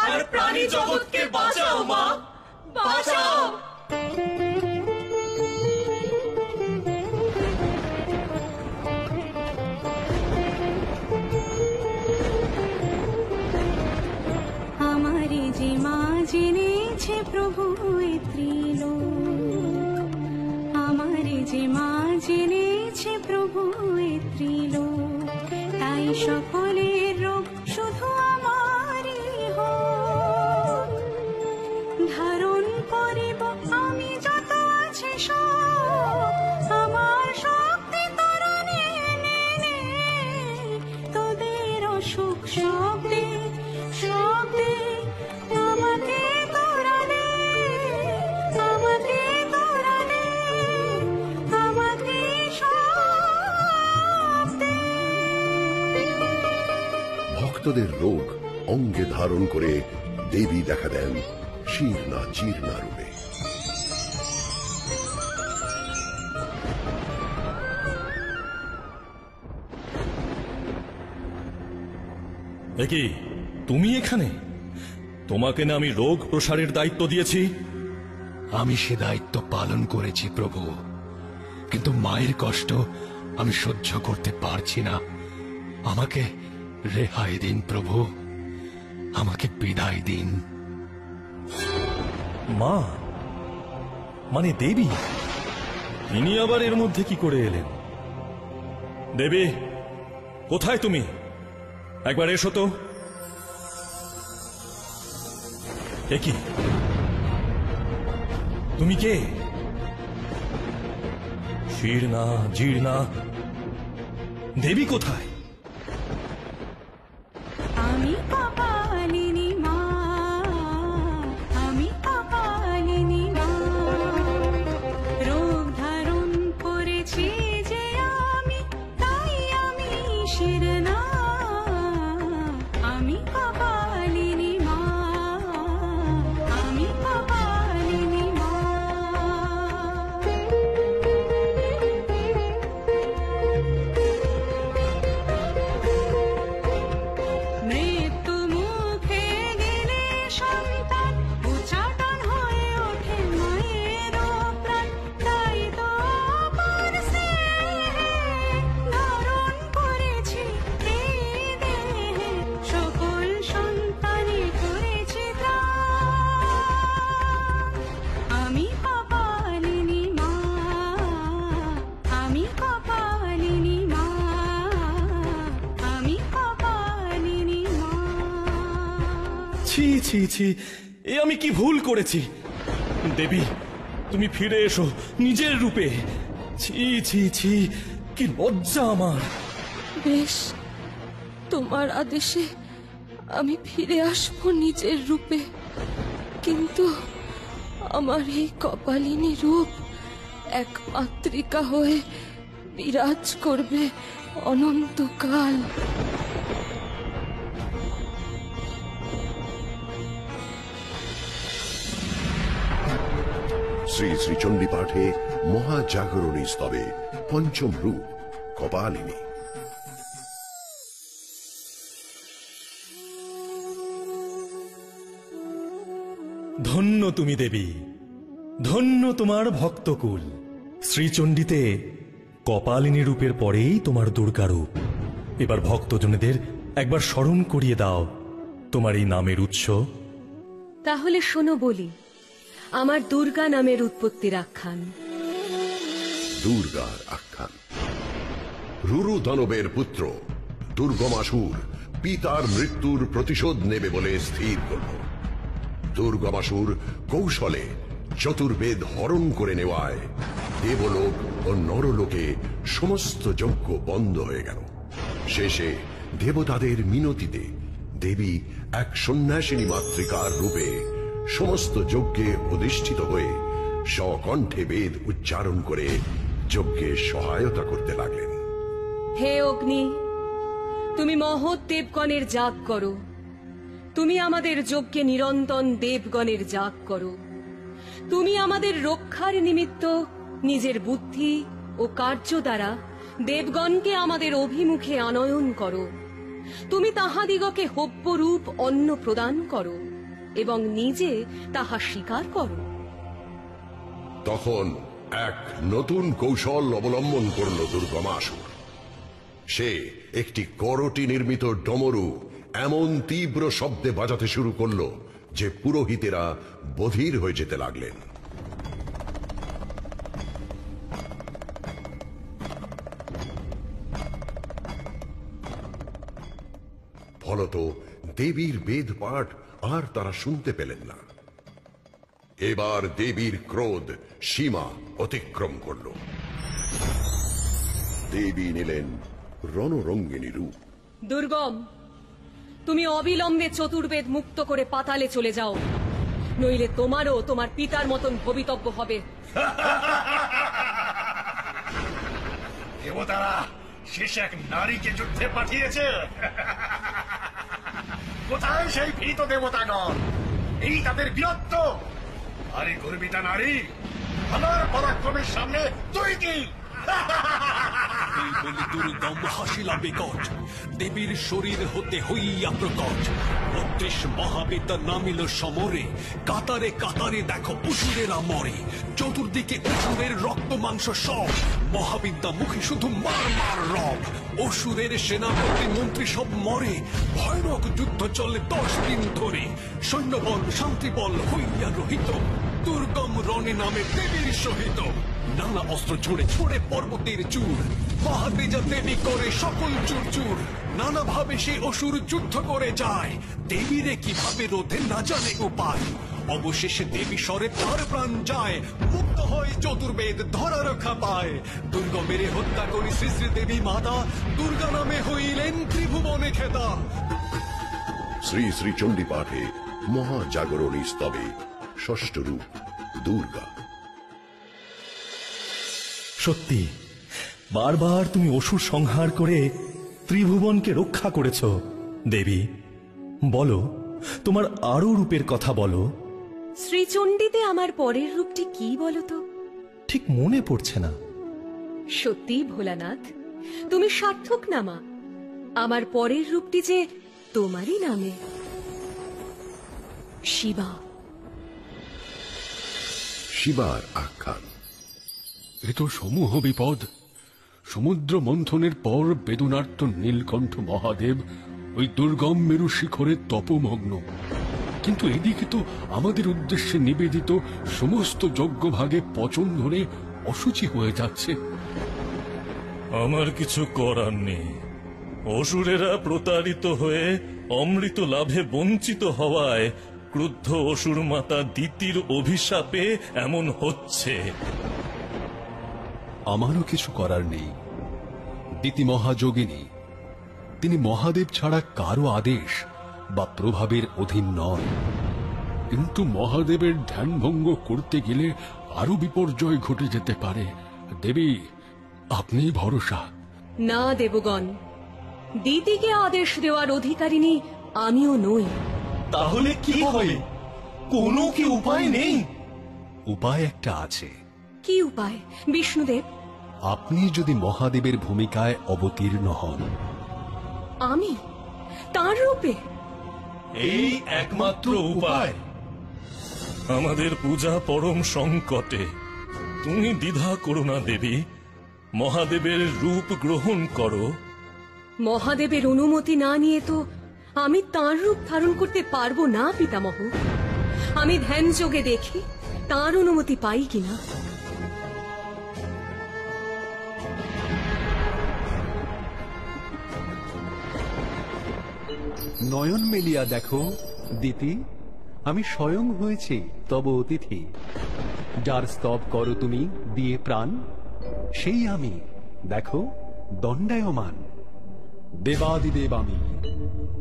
আর প্রাণী জগৎকে বাঁচাও মা, বাঁচাও। আমারে যে মা জেনেছে প্রভু এ ত্রিলোক, আমারে যে মা জেনেছে প্রভু এ ত্রিলোক, তাই সকলের রোগ শুধু আমারই হোক। ধারণ করিব আমি যত আছে সব, আমার শক্তি তরণে নে, তোদের অসুখ সব দে, সব দে, আমাকে তোরানে, আমাকে তোরানে, আমাকে সব দে। ভক্তদের রোগ অঙ্গে ধারণ করে দেবী দেখা দেন শীর্ণা জীর্ণা রূপে। কি তুমি এখানে? তোমাকে না আমি রোগ প্রসারের দায়িত্ব দিয়েছি? আমি সে দায়িত্ব পালন করেছি প্রভু, কিন্তু মায়ের কষ্ট আমি সহ্য করতে পারছি না। আমাকে রেহাই দিন প্রভু, আমাকে বিদায় দিন। মা মানে দেবী, তিনি আবার এর মধ্যে কি করে এলেন? দেবী, কোথায় তুমি? একবার এসো তো। কি তুমি কে? শীর্ণা জীর্ণা, দেবী কোথায়? আমি কপালিনী মা, আমি কপালিনী মা, রোগ ধারণ করেছি যে আমি, তাই আমি শিরনা। আমি কপালিনী মা, আমি কপালিনী মা। মৃত্যু মুখে গেলে সন্তান উচ্চাটন হয়ে ওঠে মায়ের প্রাণ, তাই তো অপার স্নেহে ধারণ করেছি এই দেহে, সকল সন্তানে করেছি ত্রাণ। আমি কপালিনী মা, আমি কপালিনী মা, আমি কপালিনী মা। ছি ছি ছি, এ আমি কি ভুল করেছি? দেবী, তুমি ফিরে এসো নিজের রূপে। ছি ছি ছি, কি লজ্জা আমার। বেশ, তোমার আদেশে আমি ফিরে আসবো নিজের রূপে, কিন্তু আমার এই কপালিনী রূপ একমাত্রিকা হয়ে বিরাজ করবে অনন্তকাল। শ্রী শ্রী চণ্ডী পাঠে মহাজাগরণী স্তবে পঞ্চম রূপ কপালিনী। ধন্য তুমি দেবী, ধন্য তোমার ভক্তকুল। শ্রীচণ্ডীতে কপালিনী রূপের পরেই তোমার দুর্গা রূপ। এবার ভক্তজনেদের একবার স্মরণ করিয়ে দাও তোমার এই নামের উৎস। তাহলে শোনো বলি আমার দুর্গা নামের উৎপত্তির আখ্যান। দুর্গার আখ্যান। রুরু দানবের পুত্র দুর্গমাসুর পিতার মৃত্যুর প্রতিশোধ নেবে বলে স্থির করল। দুর্গমাসুর কৌশলে চতুর্বেদ হরণ করে নেওয়ায় দেবলোক ও নরলোকে সমস্ত যজ্ঞ বন্ধ হয়ে গেল। শেষে দেবতাদের মিনতিতে দেবী এক সন্ন্যাসিনী মাতৃকার রূপে সমস্ত যজ্ঞে অধিষ্ঠিত হয়ে স্বকণ্ঠে বেদ উচ্চারণ করে যজ্ঞে সহায়তা করতে লাগলেন। হে অগ্নি, তুমি মহৎ দেবগণের যাগ করো, তুমি আমাদের যজ্ঞে নিরন্তন দেবগণের যাগ করো, তুমি আমাদের রক্ষার নিমিত্ত নিজের বুদ্ধি ও কার্য দ্বারা দেবগণকে আমাদের অভিমুখে আনয়ন করো, তুমি তাহাদিগকে হব্যরূপ অন্ন প্রদান করো এবং নিজে তাহা স্বীকার করো। তখন এক নতুন কৌশল অবলম্বন করল দুর্গমাসুর। সে একটি করটি নির্মিত ডমরু এমন তীব্র শব্দে বাজাতে শুরু করল যে পুরোহিতেরা বধির হয়ে যেতে লাগলেন। ফলত দেবীর বেদ পাঠ আর তারা শুনতে পেলেন না। এবার দেবীর ক্রোধ সীমা অতিক্রম করল। দেবী নিলেন রণরঙ্গিনী রূপ। দুর্গম, তুমি অবিলম্বে চতুর্বেদ মুক্ত করে পাতালে চলে যাও, নইলে তোমারও তোমার পিতার মতন ভবিতব্য হবে। দেবতারা শেষ এক নারীকে যুদ্ধে পাঠিয়েছে। কোথায় সেই ভীত দেবতাগণ? এই তাদের বীরত্ব। আরে গর্বিতা নারী, আমার পরাক্রমের সামনে তুই কি? এই বলে দুর্গম হাসিলা বিকট, দেবীর শরীর হতে হইয়া প্রকট। ৩২ মহাবিদ্যা নামিল সমরে, কাতারে কাতারে দেখো অসুরেরা মরে। চতুর্দিকে অসুরের রক্ত মাংস সব, মহাবিদ্যা মুখে শুধু মার মার রব। অসুরের সেনাপতি মন্ত্রী সব মরে, ভয়ানক যুদ্ধ চলে ১০ দিন ধরে। সৈন্যবল শান্তিবল হইয়া রহিত, দুর্গম রণে নামে দেবীর সহিত। নানা অস্ত্র ছড়ে ছড়ে পর্বতের চূড়, মহাতেজা দেবী করে সকল চুর চুর। নানা ভাবে সে অসুর যুদ্ধ করে যায়, দেবীরে কিভাবে রোধে না জানে উপায়। অবশেষে দেবী স্বরে তার প্রাণ যায়, মুক্ত হয় চতুর্বেদ ধরা রক্ষা পায়। দুর্গমেরে হত্যা করি শ্রী শ্রী দেবী মাতা, দুর্গা নামে হইলেন ত্রিভুবনে খেতা। শ্রী শ্রী চণ্ডী পাঠে মহাজাগরণী স্তবে ষষ্ঠ রূপ দুর্গা। সত্যি বারবার তুমি অসুর সংহার করে ত্রিভুবনকে রক্ষা করেছ। দেবী, বলো তোমার আরো রূপের কথা বলো। শ্রীচণ্ডীতে আমার পরের রূপটি কি বলতো? ঠিক মনে পড়ছে না। সত্যি ভোলানাথ, তুমি সার্থক নামা। আমার পরের রূপটি যে তোমারই নামে, শিবা। শিবার আখ্যান। এ তো সমূহ বিপদ। সমুদ্র মন্থনের পর বেদনার্ত নীলকণ্ঠ মহাদেব ওই দুর্গম মেরু শিখরে তপমগ্ন। কিন্তু এদিকে তো আমাদের উদ্দেশ্যে নিবেদিত সমস্ত যজ্ঞভাগে পচন ধরে অসুচি হয়ে যাচ্ছে। আমার কিছু করার নেই। অসুরেরা প্রতারিত হয়ে অমৃত লাভে বঞ্চিত হওয়ায় ক্রুদ্ধ অসুর মাতা দিতির অভিশাপে এমন হচ্ছে। আমারও কিছু করার নেই। দিতি মহাযোগিনী, তিনি মহাদেব ছাড়া কারো আদেশ বা প্রভাবের অধীন নন। কিন্তু মহাদেবের ধ্যানভঙ্গ করতে গেলে আরো বিপর্যয় ঘটে যেতে পারে। দেবী, আপনি ভরসা। না দেবগণ, দিদিকে আদেশ দেওয়ার অধিকারিণী আমিও নই। তাহলে কি হবে? কোনো কি উপায় নেই? উপায় একটা আছে। কি উপায় বিষ্ণুদেব? আপনি যদি মহাদেবের ভূমিকায় অবতীর্ণ হন। আমি তার রূপে? এই একমাত্র উপায়। আমাদের পূজা পরম সংকটে, তুমি দ্বিধা করো না দেবী, মহাদেবের রূপ গ্রহণ করো। মহাদেবের অনুমতি না নিয়ে তো আমি তার রূপ ধারণ করতে পারবো না পিতামহ। আমি ধ্যান যোগে দেখি তার অনুমতি পাই কিনা। নয়ন মেলিয়া দেখো দিতি, আমি স্বয়ং হয়েছি তব অতিথি। যার স্তব করো তুমি দিয়ে প্রাণ, সেই আমি দেখো দণ্ডায়মান। দেবাদিদেব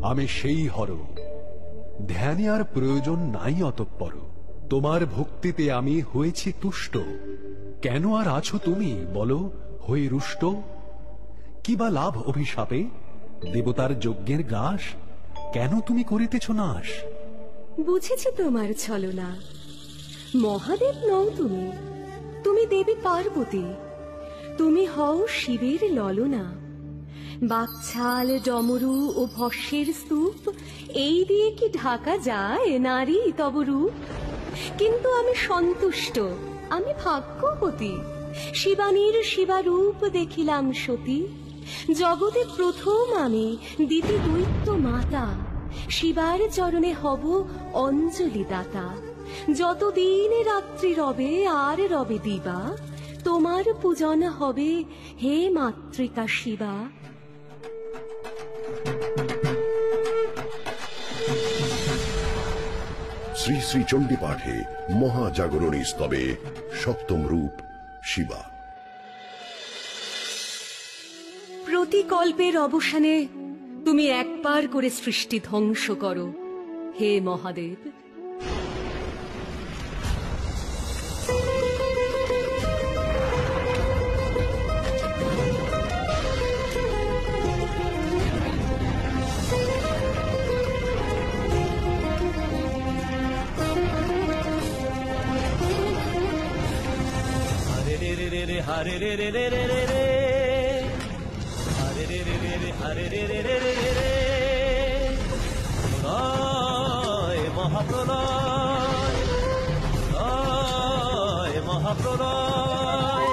আমি সেই হর, ধ্যানে আর প্রয়োজন নাই অতঃপর। তোমার ভক্তিতে আমি হয়েছি তুষ্ট, কেন আর আছো তুমি বলো হয়ে রুষ্ট? কি বা লাভ অভিশাপে দেবতার যজ্ঞের গ্রাস কেন তুমি করিতেছ নাশ? বুঝেছি তোমার ছলনা। মহাদেব নও তুমি, তুমি দেবী পার্বতী। তুমি হও শিবের ললনা। বাকছাল, ডমরু ও ভস্যের স্তূপ, এই দিয়ে কি ঢাকা যায় নারী তব রূপ? কিন্তু আমি সন্তুষ্ট, আমি ভাগ্যবতী। শিবানীর শিবারূপ দেখিলাম সতী। জগতে প্রথম আমি দিতি দৈত্য মাতা। শিবার চরণে হব অঞ্জলি দাতা। যতদিন রাত্রি রবে আর রবে দিবা, তোমার পূজন হবে হে মাতৃকা শিবা। শ্রী শ্রী চণ্ডী পাঠে মহাজাগরণী স্তবে সপ্তম রূপ শিবা। প্রতিকল্পের অবসানে তুমি একবার করে সৃষ্টি ধ্বংস করো হে মহাদেব। हरे रे रे रे रे रे रे हरे रे रे रे रे हरे रे रे रे रे रे रे प्रलय महाप्रलय प्रलय महाप्रलয়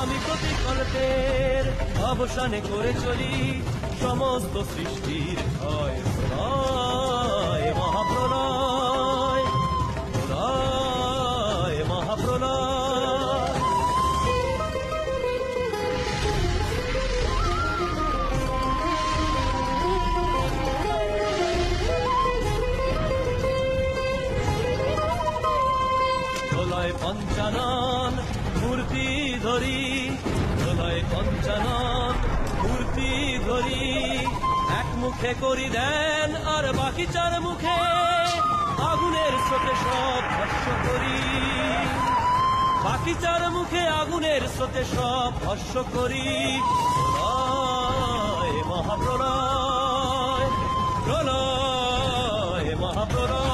আমি প্রতিকল্পের অবসানে করে চলি সমস্ত সৃষ্টির ক্ষয়। প্রলয় মহাপ্রলয় প্রলয় মহাপ্রলয়। পঞ্চানন মূর্তি ধরি, প্রলয় পঞ্চানন মূর্তি ধরি, এক মুখে করি দেন আর বাকি চার মুখে আগুনের স্রোতে সব ভস্য করি। বাকি চার মুখে আগুনের স্রোতে সব ভস্য করি। প্রলয় মহাপ্রলয় প্রলয় মহাপ্রলয়।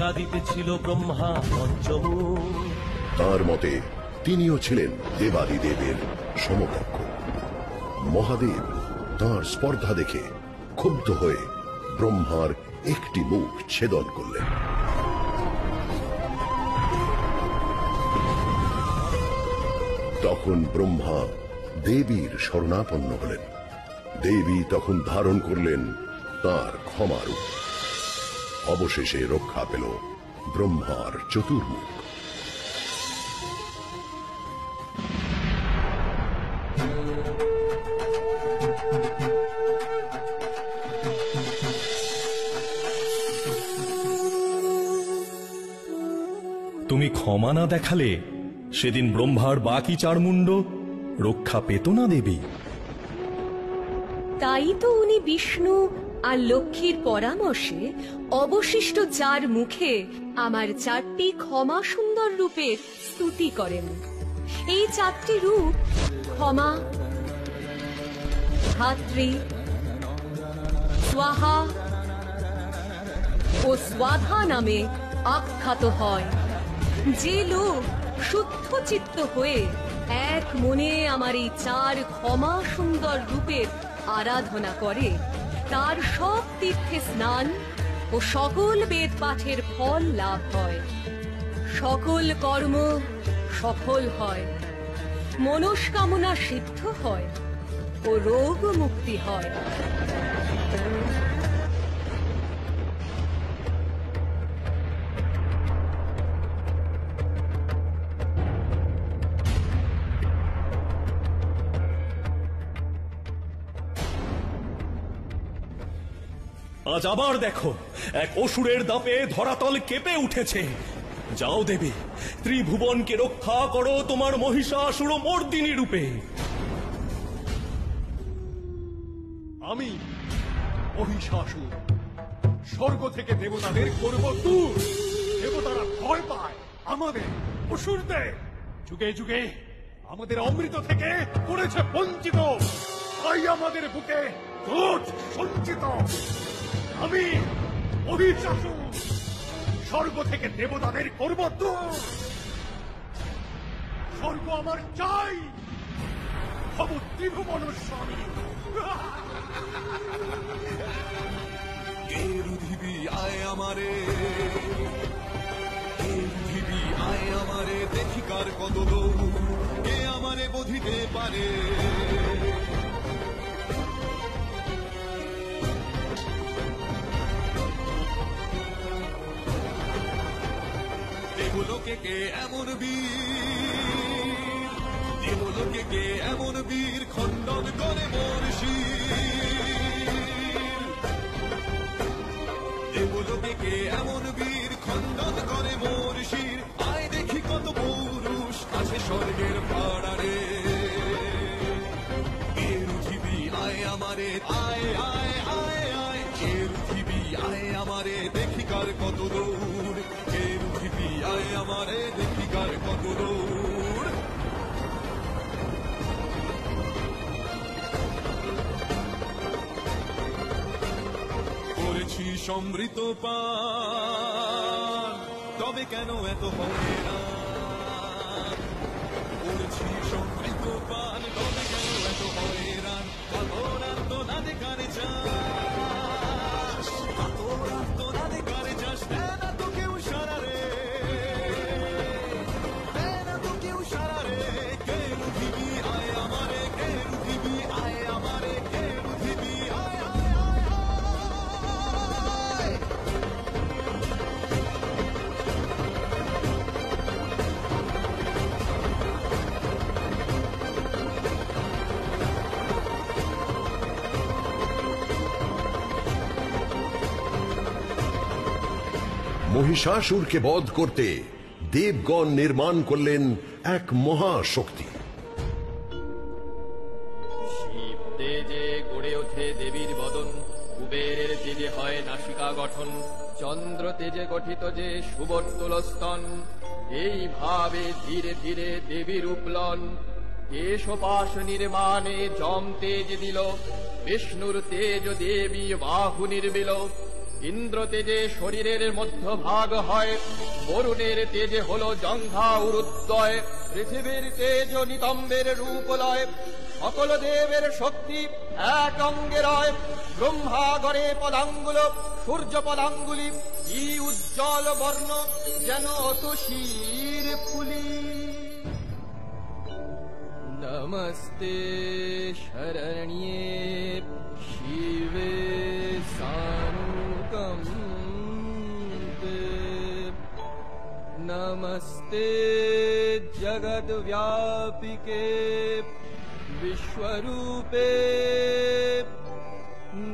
কাঁদিতে ছিল ব্রহ্মা পঞ্চমুখ। তার মতে তিনিও ছিলেন দেবাদিদেবের সমকক্ষ। মহাদেব তাঁর স্পর্ধা দেখে ক্ষুব্ধ হয়ে ব্রহ্মার একটি মুখ ছেদন করলেন। তখন ব্রহ্মা দেবীর শরণাপন্ন হলেন। দেবী তখন ধারণ করলেন তাঁর ক্ষমারূপ। অবশেষে রক্ষা পেল ব্রহ্মার চতুর্মুখ। তুমি ক্ষমা না দেখালে সেদিন ব্রহ্মার বাকি চার মুন্ড রক্ষা পেত না দেবী। তাই তো উনি বিষ্ণু আর লক্ষ্মীর পরামর্শে অবশিষ্ট চার মুখে আমার চারটি ক্ষমা সুন্দর রূপের স্তুতি করেন। এই চারটি রূপ ক্ষমা, ধাত্রী, স্বাহা ও স্বাধা নামে আখ্যাত হয়। যে লোক শুদ্ধ চিত্ত হয়ে এক মনে আমার এই চার ক্ষমা সুন্দর রূপের আরাধনা করে, তার সব তীর্থে স্নান ও সকল বেদ পাঠের ফল লাভ হয়। সকল কর্ম সফল হয়, মনস্কামনা সিদ্ধ হয় ও রোগ মুক্তি হয়। আজ আবার দেখো এক অসুরের দাপে ধরাতল কেঁপে উঠেছে। যাও দেবী, ত্রিভুবনকে রক্ষা করো তোমার মহিষাসুর মর্দিনী রূপে। আমি মহিষাসুর স্বর্গ থেকে দেবতাদের করব দূর। দেবতারা ভয় পায় আমাদের অসুরদের। যুগে যুগে আমাদের অমৃত থেকে করেছে বঞ্চিত, তাই আমাদের বুকে ক্রোধ সঞ্চিত। আমি মহিষাসুর স্বর্গ থেকে দেবতাদের করব দূর। স্বর্গ আমার চাই, হব ত্রিভুবন স্বামী। কে রুধিবি আয় আমারে, কে রুধিবি আয় আমারে, দেখিকার কত দৌড়, কে আমারে বধিতে পারে। দেবলোকে কে এমন বীর, দেবলোকে কে এমন বীর, খণ্ডন করে মোর শির। দেবলোকে কে এমন বীর, খণ্ডন করে মোর শির। আয় দেখি কত পৌরুষ আছে স্বর্গের পাড়ারে। কে রুধিবি আয় আমারে, আয় আয় আয় আয়, কে রুধিবি আয় আমারে, দেখিকার কত দৌড়, কে রুধিবি আয় আমারে, দেখিকার কত দৌড়। করেছি সমৃত পান, তবে কেন এত হয়রান। করেছি সমৃত পান, তবে কেন এত হয়রান। কাতরাত তো না দেখারে চাস, কাতরাত তো না দেখারে চাস, না তো কেউ সারা রে, না তো কেউ সারা রে। কে রুধিবি আয় আমারে, কে রুধিবি আয় আমারে, কে রুধিবি আয় আয় আয় আয়। মহিষাসুরকে বধ করতে দেবগণ নির্মাণ করলেন এক মহাশক্তি। শিব তেজে গড়ে ওঠে দেবীর বদন, কুবেরের তেজে হয় নাসিকা গঠন, চন্দ্র তেজে গঠিত যে সুবর্তুল স্তন। এইভাবে ধীরে ধীরে দেবীর উপলন। কেশপাশ নির্মাণে যম তেজ দিল, বিষ্ণুর তেজ দেবী বাহু নির্বিল। ইন্দ্র তেজে শরীরের মধ্যভাগ হয়, বরুণের তেজে হলো জঙ্ঘা উরুদ্বয়। পৃথিবীর তেজ নিতম্বের রূপ লয়, সকল দেবের শক্তি এক অঙ্গে রয়। ব্রহ্মা গড়ে পদাঙ্গুল, সূর্য পদাঙ্গুলি, কি উজ্জ্বল বর্ণ যেন অতশীর ফুলি। নমস্তে শরণ্যে শিবে সানুকম্পে, নমস্তে জগদ্ব্যাপিকে বিশ্বরূপে,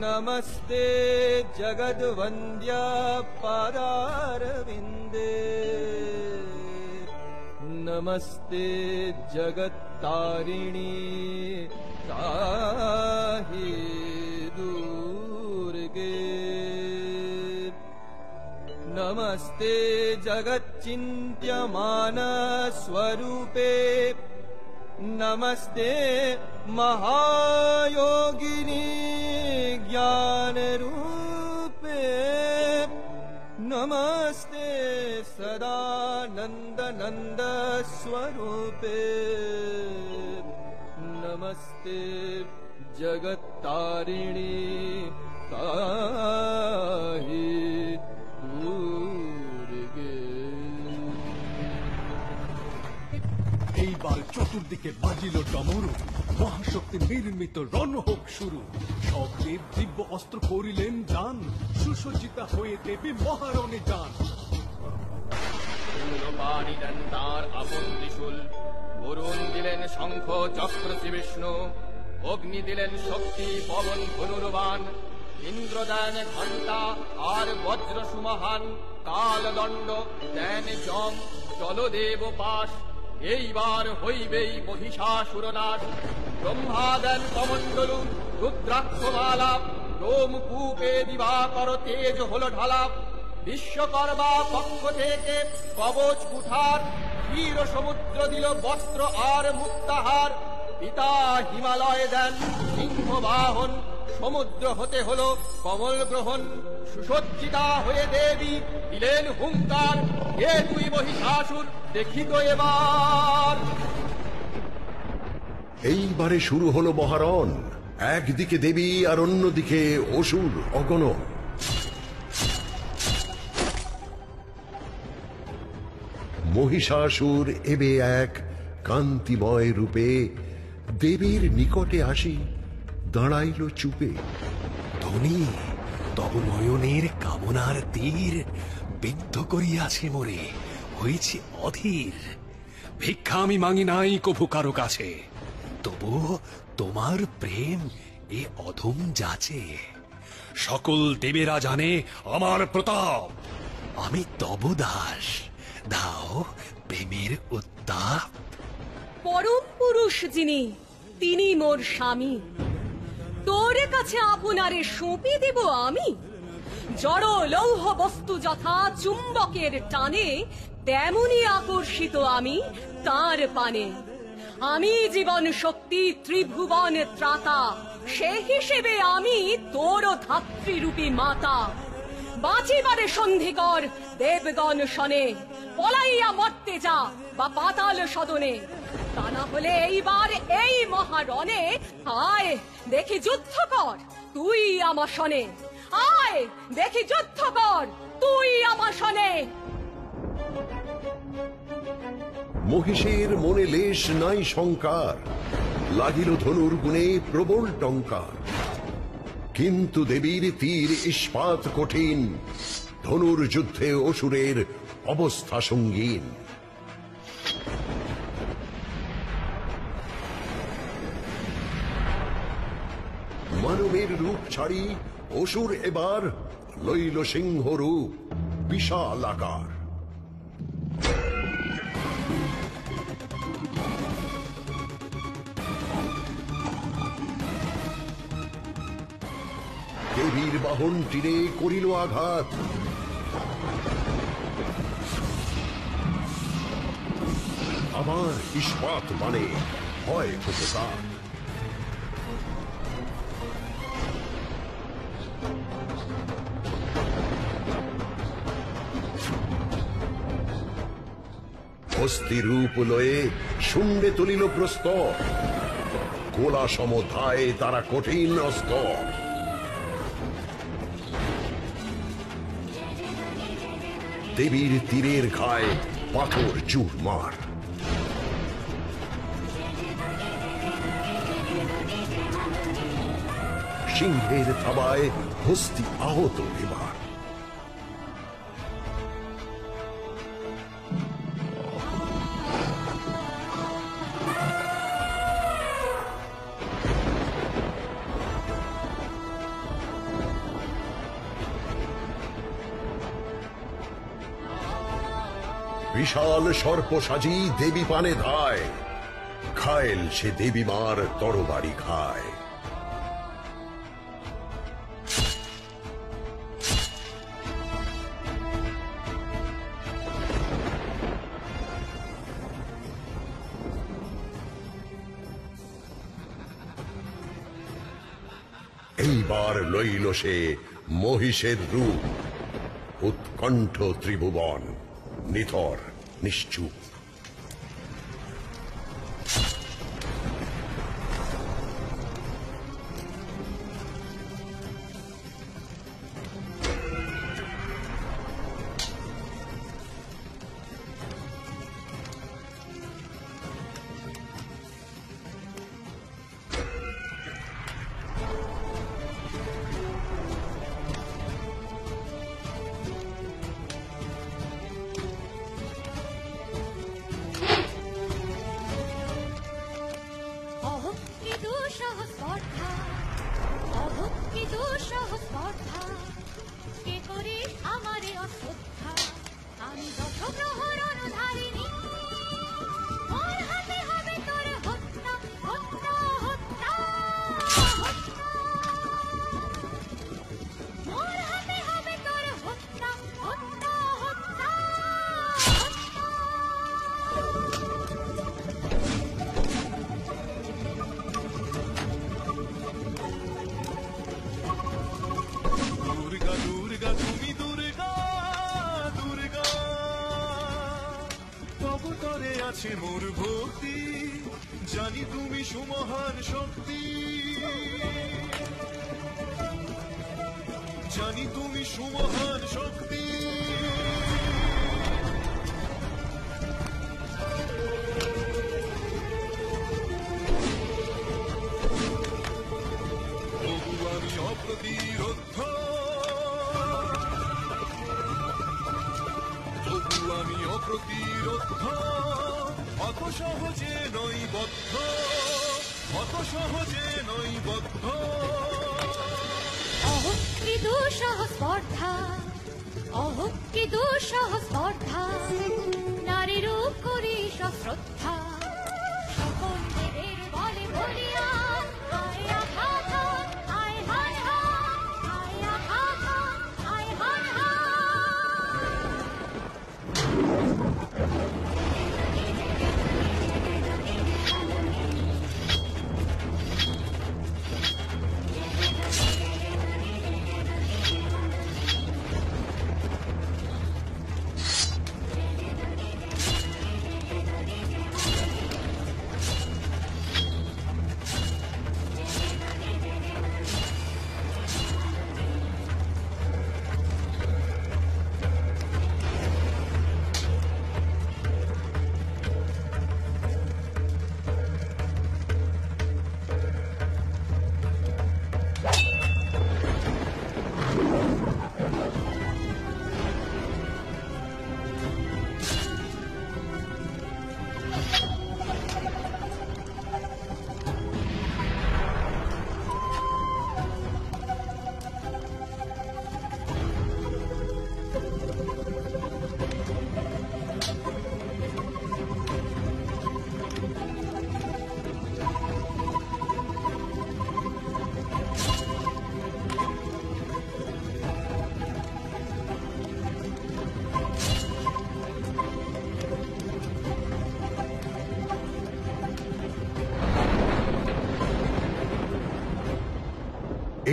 नमस्ते जगद्वन्द्या पादारविन्दे, नमस्ते जगत्तारिणी त्राहि दुर्गे, नमस्ते जगच्चिन्त्यमान स्वरूपे, नमस्ते महायोगिनी ज्ञान रूपे, नमस्ते सदानंद नंद स्वरूपे, नमस्ते जगत्तारिणी ताहि दुर्गे। এইবার চতুর্দিকে বাজিল ডমরু, মহাশক্তি নির্মিত রণহোক শুরু। সব দেব দিব্য অস্ত্র করিলেন দান, সুসজ্জিতা হয়ে দেবী মহারণে যান। পানি দেন তার আপন ত্রিশূল, বরুণ দিলেন শঙ্খ চক্র শ্রী বিষ্ণু, অগ্নি দিলেন শক্তি পবন ধনুর্বাণ, ইন্দ্র দেন ঘণ্টা আর বজ্র সুমহান, কালদণ্ড দেন যম জলদেব পাশ, এইবার হইবেই মহিষাসুর নাশ। ব্রহ্মা দেন কমণ্ডলু রুদ্রাক্ষমালা রোমকূপে দিবাকর তেজ হলো ঢালা। বিশ্বকর্মা পক্ষ থেকে কবচ কুঠার, ক্ষীর সমুদ্র দিল বস্ত্র আর মুক্তাহার। পিতা হিমালয় দেন সিংহ বাহন, সমুদ্র হতে হলো কমল গ্রহণ। সুসজ্জিতা হয়ে দেবী দিলেন হুঙ্কার, হে তুই মহিষাসুর দেখিত এবার। এইবারে শুরু হলো মহারণ। একদিকে দেবী আর অন্যদিকে অসুর অগণন। মহিষাসুর এবে এক কান্তিময় রূপে দেবীর নিকটে আসি দাঁড়াইল চুপে। ধনী তব নয়নের কামনার তীর বিদ্ধ করিয়াছে মোরে, হয়েছে অধীর। ভিক্ষা আমি মাঙি নাই কভু কারো কাছে, তবু তোমার প্রেম এ অধম যাচে। সকল দেবেরা জানে আমার প্রতাপ, আমি তব দাস, দাও প্রেমের উত্তাপ। পরম পুরুষ যিনি, তিনি মোর স্বামী। তোর কাছে আপনারে সঁপে দেব আমি। জড় লৌহ বস্তু যথা চুম্বকের টানে, তেমনি আকর্ষিত আমি তার পানে। আমি জীবন শক্তি ত্রিভুবন ত্রাতা, সে হিসেবে আমি তোর ধাত্রীরূপী মাতা। বাঁচিবারে সন্ধি কর দেবগণ শনে, পলাইয়া মরতে যা বা পাতাল সদনে। তা না হলে এইবার এই মহারণে আয় দেখি যুদ্ধ কর তুই আমার শনে। আয় দেখি যুদ্ধ কর তুই আমার শনে। মহিষের মনে লেশ নাই শঙ্কার, লাগিল ধনুর গুণে প্রবল টঙ্কার। কিন্তু দেবীর তীর ইস্পাত কঠিন, ধনুর যুদ্ধে অসুরের অবস্থা সঙ্গীন। মানবের রূপ ছাড়ি অসুর এবার লইল সিংহ রূপ বিশাল আকার। দেবীর বাহন তীরে করিল আঘাত, আমার ইস্পাত মানে হয় প্রতিকার। অস্থি রূপ লয়ে শুন্ডে তুলিল প্রস্তর, গোলা সমধায় তারা কঠিন অস্তর। দেবীর তীরের ঘায়ে পাথর চুরমার, সিংহের থাবায় হস্তি আহত এবার। বিশাল সর্প সাজি দেবী পানে ধায়, খায়েল সে দেবী মার তরবারি খায়। এইবার লইল সে মহিষের রূপ, উৎকণ্ঠ ত্রিভুবন নিথর নিশ্চুপ। ভরে আছে মোর ভক্তি, জানি তুমি সুমহান শক্তি, জানি তুমি সুমহান শক্তি। তবু আমি অপ্রতিরোধ্য, তবু আমি অপ্রতিরোধ্য, অত সহজে নই বদ্ধ, অত সহজে নই বদ্ধ। অহক্তি দুঃসহ স্পর্ধা, অহক্তি দুঃসহ স্পর্ধা, নারী রূপ করি সশ্রদ্ধা, সকল দেবের বলে বলিয়া আয় আঘাত, আয় হায় হায়, আয় আঘাত, আয় হায় হায়।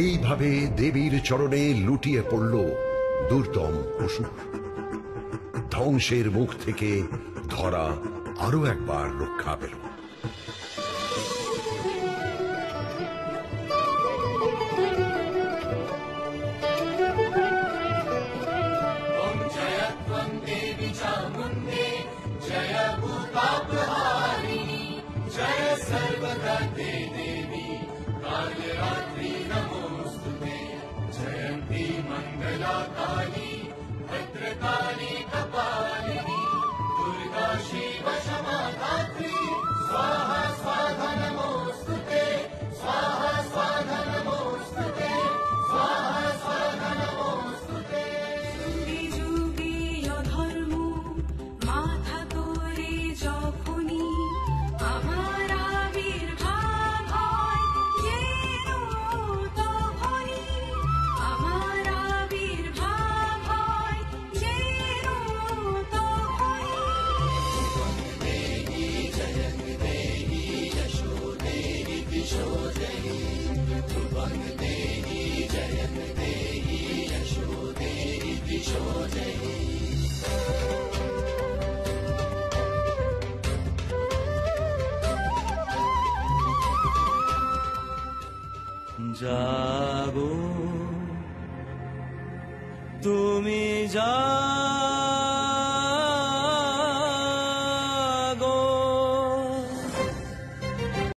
এইভাবে দেবীর চরণে লুটিয়ে পড়ল দুর্দম অসুর। ধ্বংসের মুখ থেকে ধরা আরো একবার রক্ষা পেল। জাগো তুমি জাগো।